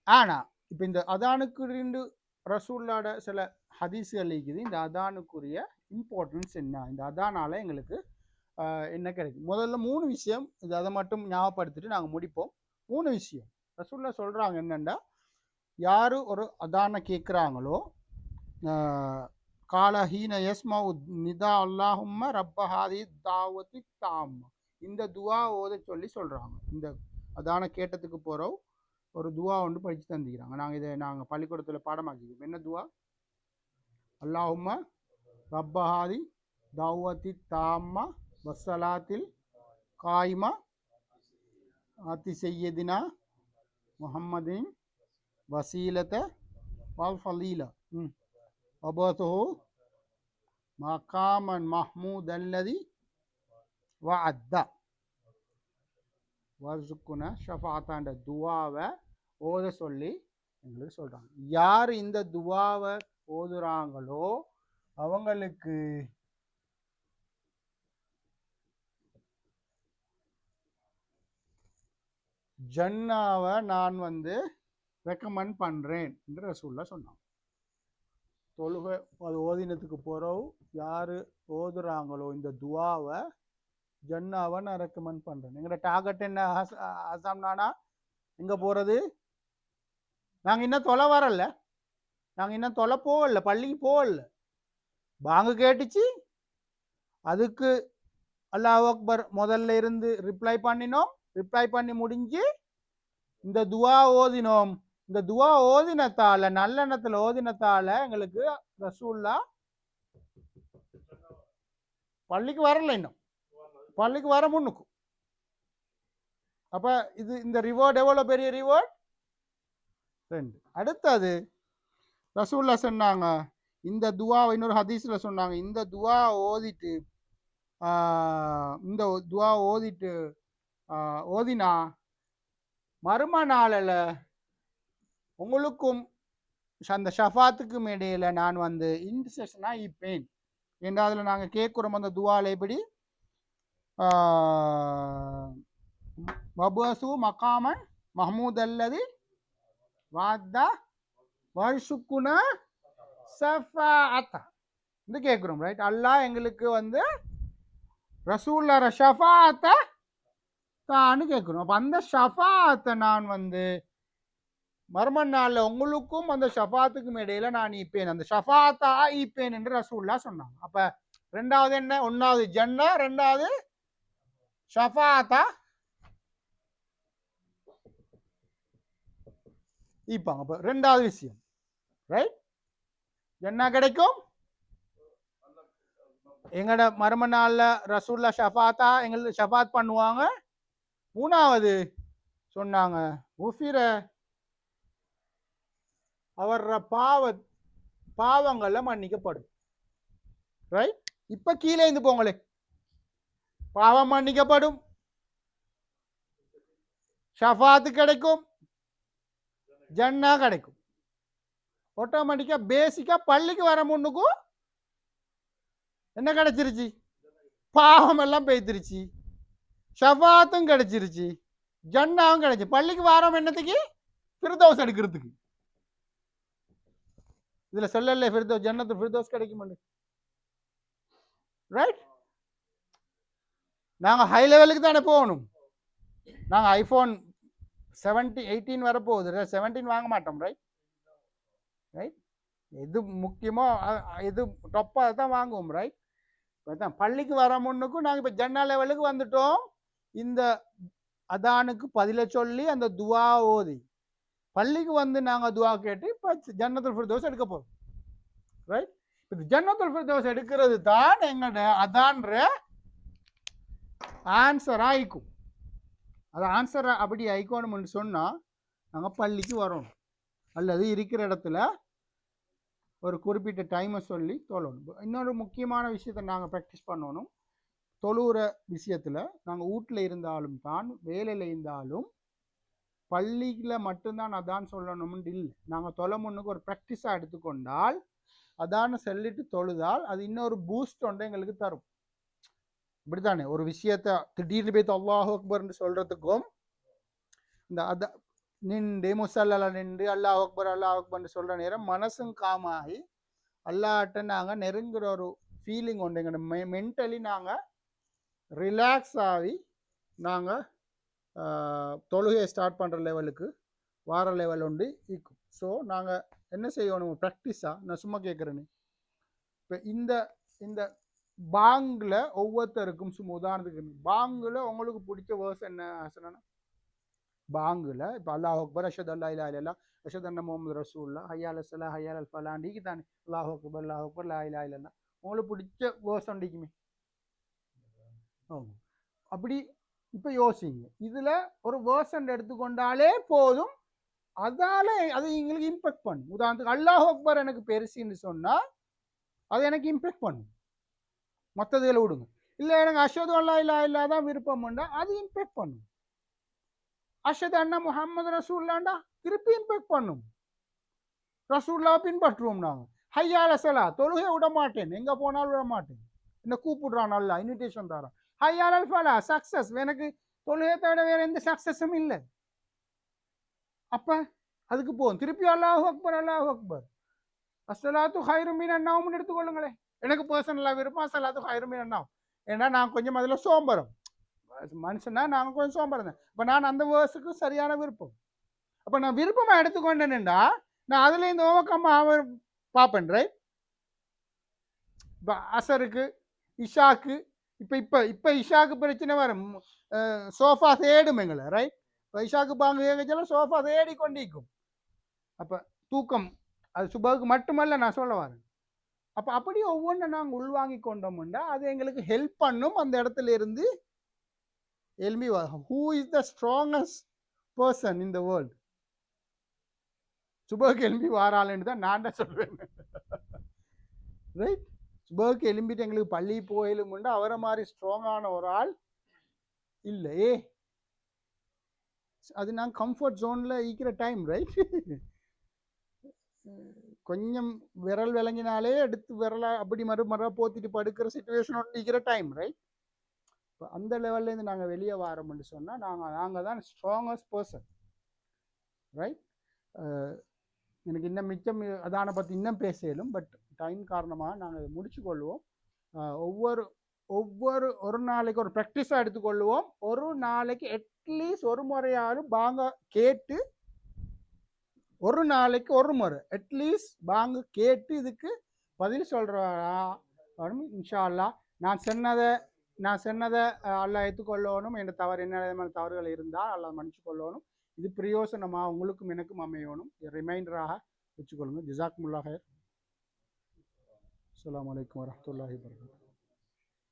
ஆனால் இப்போ இந்த அதானுக்கு ரெண்டு ரசூல்லாட சில ஹதீஸுகள் இருக்குது. இந்த அதானுக்குரிய இம்பார்ட்டன்ஸ் என்ன, இந்த அதானால எங்களுக்கு என்ன கிடைக்கும். முதல்ல 3 விஷயம், இது அதை மட்டும் ஞாபகப்படுத்திட்டு நாங்கள் முடிப்போம். 3 விஷயம் ரசூல்லா சொல்கிறாங்க. என்னென்னா, யார் ஒரு அதானை கேட்குறாங்களோ, கால ஹீன யஸ்மா நிதா அல்லாஹும்ம ரப்பஹாதி தாவத்தி தாம்மா, இந்த துவா ஓத சொல்லி சொல்கிறாங்க. இந்த அதான கேட்டதுக்கு போகிறோம் ஒரு துவா ஒன்று படித்து தந்துக்கிறாங்க. நாங்கள் பள்ளிக்கூடத்தில் பாடமாக்கிக்கிறோம். என்ன துவா? அல்லாஹும்ம ரப்பஹாதி தாவத்தி தாம்மா வசலாத்தில் காய்மா ஆத்தி செய்யதினா முஹம்மதின் வசீலத்தை வால் ஃபலீலா அபத்துஹு மகாமன் மஹ்மூத் அல்லதி வஅத்தா வர்சுக்குன ஷஃபாத்தாண்ட துவாவை ஓத சொல்லி எங்களுக்கு சொல்கிறாங்க. யார் இந்த துவாவை ஓதுறாங்களோ அவங்களுக்கு ஜன்னாவை நான் ரெக்கமெண்ட் பண்ணுறேன் என்று ரசூல்லா சொன்னாங்க. தொழுகை அது ஓதினத்துக்கு போகிறோம், யார் ஓதுறாங்களோ இந்த துவாவை ஜன்னாவை நான் ரெக்கமெண்ட் பண்றேன். எங்களோட டார்கெட் என்ன ஆசாம் நானா? எங்க போறது? நாங்க இன்னும் தொலை வரல, நாங்க இன்னும் தொலை போகல, பள்ளிக்கு போகல. பாங்கு கேட்டுச்சு, அதுக்கு அல்லாஹ் அக்பர் முதல்ல இருந்து ரிப்ளை பண்ணினோம். ரிப்ளை பண்ணி முடிஞ்சு இந்த துவா ஓதினோம். இந்த துவா ஓதினத்தால, நல்லெண்ணத்துல ஓதினத்தால எங்களுக்கு ரசூல்லா பள்ளிக்கு வரல, இன்னும் பள்ளிக்கு வர முன்னுக்கு. அப்ப இது இந்த ரிவார்டு எவ்வளவு பெரிய ரிவார்ட். ரெண்டு. அடுத்தது ரசூல்லா சொன்னாங்க, இந்த துவா இன்னொரு ஹதீஸ்ல சொன்னாங்க, இந்த துவா ஓதிட்டு இந்த துவா ஓதிட்டு ஓதினா மறும நாளில் உங்களுக்கும் அந்த ஷஃபாத்துக்கும் இடையில நான் வந்து இன்டர்செஷனாக இருப்பேன் என்று அதில் நாங்கள் கேட்குறோம். அந்த துவால எப்படி வபசு மகாமன் மஹமூத் அல்லது வாத்தா வர்ஷுக்குன சஃபாஅத்தா இது கேட்குறோம். ரைட். அல்லாஹ் எங்களுக்கு வந்து ரசூல்லா ஷஃபாஅத்தை தான்னு கேட்குறோம். அப்போ அந்த ஷஃபாஅத்தை நான் வந்து மர்ம நாளில் உங்களுக்கும் அந்த ஷஃபாத்துக்கும் இடையில நான் ஈப்பேன், அந்த ஷஃபாத்தா ஈப்பேன் என்று ரசூல்லா சொன்னாங்க. அப்ப ரெண்டாவது என்ன? ஒன்னாவது ஜன்னா, ரெண்டாவது ஷஃபாத்தா ஈப்பாங்க. அப்ப ரெண்டாவது விஷயம், ரைட், ஜன்னா கிடைக்கும், எங்கட மர்ம நாளில் ரசூல்லா ஷஃபாத்தா எங்களுக்கு ஷஃபாத் பண்ணுவாங்க. மூணாவது சொன்னாங்க உஃபிர அவர் பாவங்களை மன்னிக்கப்படும். ரைட். இப்ப கீழே இருந்து போங்களே, பாவம் மன்னிக்கப்படும், ஷஃபாத்து கிடைக்கும், ஜன்னா கிடைக்கும். ஆட்டோமேட்டிக்கா பேசிக்கா பள்ளிக்கு வர முன்னுக்கும் என்ன கிடைச்சிருச்சு? பாவம் எல்லாம் பெய்திருச்சு, ஷஃபாத்தும் கிடைச்சிருச்சு, ஜன்னாவும் கிடைச்சு. பள்ளிக்கு வாரம் என்னத்துக்கு? ஃபிர்தௌஸ் எடுக்கிறதுக்கு. இதுல சொல்லல ஃபிர்தௌஸ், ஜன்னத்து ஃபிர்தௌஸ் கிடைக்கும். ரைட். நாங்க ஹை லெவலுக்கு தானே போகணும். நாங்க ஐபோன் 18 வரப்போகுது, 17 வாங்க மாட்டோம். ரைட். ரைட். எது முக்கியமோ எது டொப்பா தான் வாங்குவோம். ரைட். பள்ளிக்கு வர முன்னுக்கும் நாங்கள் இப்போ ஜன்னா லெவலுக்கு வந்துட்டோம். இந்த அதானுக்கு பதில சொல்லி அந்த துவா ஓதி பள்ளிக்கு வந்து நாங்கள் துவா கேட்டு இப்போ ஜன்னத்துல் ஃபிர்தௌஸ் எடுக்க போகிறோம். ரைட். இப்போ ஜன்னத்துல் ஃபிர்தௌஸ் எடுக்கிறது தான் எங்களோட அதான்ற ஆன்சர் ஆயிக்கும். அது ஆன்சர் அப்படி ஆயிக்கணும்னு சொன்னால் நாங்கள் பள்ளிக்கு வரணும், அல்லது இருக்கிற இடத்துல ஒரு குறிப்பிட்ட டைமை சொல்லி தொழணும். இன்னொரு முக்கியமான விஷயத்தை நாங்கள் ப்ராக்டிஸ் பண்ணணும். தொழுகிற விஷயத்தில் நாங்கள் வீட்டில் இருந்தாலும் தான், வேலையில் இருந்தாலும் பள்ளியில் மட்டும்தான் அதான் சொல்லணும்னு இல்லை. நாங்கள் தொலை முன்னுக்கு ஒரு ப்ராக்டிஸாக எடுத்துக்கொண்டால், அதான்னு சொல்லிட்டு தொழுதால் அது இன்னொரு பூஸ்ட் ஒன்று எங்களுக்கு தரும். இப்படித்தானே ஒரு விஷயத்த திடீர்னு போய் அல்லாஹ் அக்பர்னு சொல்கிறதுக்கும் இந்த அத நின்று முசல்ல நின்று அல்லாஹ் அக்பர்னு சொல்கிற நேரம் மனசும் காமாகி அல்லாட்ட நாங்கள் நெருங்குற ஒரு ஃபீலிங் உண்டு. எங்களோட மென்டலி நாங்கள் ரிலாக்ஸ் ஆகி நாங்கள் தொழுகையை ஸ்டார்ட் பண்ணுற லெவலுக்கு வார லெவல் உண்டு இருக்கும். ஸோ நாங்கள் என்ன செய்யணும்? ப்ராக்டிஸாக நான் சும்மா கேட்குறேன்னு, இப்போ இந்த இந்த பாங்கில் ஒவ்வொருத்தருக்கும் சும்மா உதாரணத்துக்கு பாங்கில் உங்களுக்கு பிடிச்ச வேர்ஸ் என்ன சொன்னா? பாங்குல இப்போ அல்லாஹ் அக்பர் அஷத் அல்லா இலா இல்லா அஷத் அண்ணா முகமது ரசூல்லா ஹையால் அஸ்ஸலா ஹையால் அல் ஃபலாண்டிக்கு தானே அல்லாஹ் அக்பர் லா இலா இல்லா உங்களுக்கு பிடிச்ச வேர்ஸ் ஒண்டிக்குமே. அப்படி இப்போ யோசிங்க, இதில் ஒரு வேர்சன் எடுத்துக்கொண்டாலே போதும், அதால அது எங்களுக்கு இம்பேக்ட் பண்ணும். உதாரணத்துக்கு அல்லாஹ் அக்பர் எனக்கு பெருசுன்னு சொன்னால் அது எனக்கு இம்பேக்ட் பண்ணும். மற்றதுகளை விடுங்க. இல்லை எனக்கு அஷது அல்லா இல்லா இல்லாதான் விருப்பம்ண்டா அது இம்பேக்ட் பண்ணும். அஷது அண்ணா முஹம்மது ரசூல்லாண்டா திருப்பி இம்பேக்ட் பண்ணும். ரசூல்லாவை பின்பற்றுவோம் நாங்கள். ஹையால சலா தொழுகை விட மாட்டேன், எங்கே போனாலும் விட மாட்டேன், என்ன கூப்பிடுறான், நல்லா இன்விடேஷன் தரான். ஹையால் அல் ஃபலா சக்ஸஸ், எனக்கு தொழுகை தவிர வேற எந்த சக்ஸஸும் இல்லை. அப்போ அதுக்கு போகும். திருப்பி அல்லாஹ் அக்பர் அல்லாஹ் அக்பர் அஸ்ஸலாத்து ஹைரு மினன் நௌம்னு எடுத்துக்கொள்ளுங்களேன். எனக்கு பர்சனலாக விருப்பம் அஸ்ஸலாத்து ஹைரு மினன் நௌம். ஏன்னா நான் கொஞ்சம் அதில் சோம்பரம் மனுஷனா நாங்கள் கொஞ்சம் சோம்பரம் தான். இப்போ நான் அந்த வேர்ஸுக்கு சரியான விருப்பம். அப்போ நான் விருப்பமாக எடுத்துக்கொண்டேன்டா நான் அதுலேருந்து ஓவர்கம் ஆக பார்ப்பேன். ரைட். இப்போ அசருக்கு இஷாக்கு இப்போ இப்போ இப்போ இஷாக்கு பிரச்சனை வரும். சோஃபா தேடும் எங்களை. ரைட். இப்போ இஷாக்கு பாங்க கேட்கச்சல சோஃபா தேடி கொண்டிருக்கும். அப்போ தூக்கம் அது சுபாவுக்கு மட்டுமல்ல நான் சொல்ல வரேன். அப்போ அப்படி ஒவ்வொன்றை நாங்கள் உள்வாங்கி கொண்டோம்னா அது எங்களுக்கு ஹெல்ப் பண்ணும். அந்த இடத்துல இருந்து எழும்பி who is the strongest person in the world சுபாவுக்கு எழும்பி வாராளன்னு தான் நான் தான் சொல்வேன். ரைட். சுபாவுக்கு எழும்பிட்டு எங்களுக்கு பள்ளி போயிலும் உண்டு அவரை மாதிரி ஸ்ட்ராங்கான ஒரு ஆள் இல்லையே. அது நாங்கள் கம்ஃபர்ட் ஜோனில் ஈக்கிற டைம். ரைட். கொஞ்சம் விரல் விளங்கினாலே எடுத்து விரலை அப்படி மறு போத்திட்டு படுக்கிற சுச்சுவேஷன் இருக்கிற டைம். ரைட். இப்போ அந்த லெவல்லேருந்து நாங்கள் வெளியே வரோம்னு சொன்னால் நாங்கள் தான் ஸ்ட்ராங்கஸ்ட் பர்சன். ரைட். எனக்கு இன்னும் மிச்சம் அதான பற்றி இன்னும் பேசலும். பட் டைம் காரணமாக நாங்கள் முடிச்சு கொள்வோம். ஒரு நாளைக்கு ஒரு ப்ராக்டிஸாக எடுத்துக்கொள்வோம். ஒரு நாளைக்கு அட்லீஸ்ட் ஒரு முறையாவது பாங்க கேட்டு ஒரு நாளைக்கு ஒரு முறை அட்லீஸ்ட் பாங்க கேட்டு இதுக்கு பதில் சொல்கிறா இன்ஷா அல்லா. நான் சொன்னதை அல்லா ஏற்றுக்கொள்ளணும். என் தவறு என்ன விதமான தவறுகள் இருந்தால் அல்லா மன்னிச்சு கொள்ளணும். இது பிரயோசனமாக உங்களுக்கும் எனக்கும் அமையணும். ரிமைண்டராக வச்சுக்கொள்ளுங்க. ஜிசாக்குமுல்லாஹ். அஸ்ஸலாமு அலைக்கும் வரஹ்மத்துல்லாஹி வபரகாத்துஹு.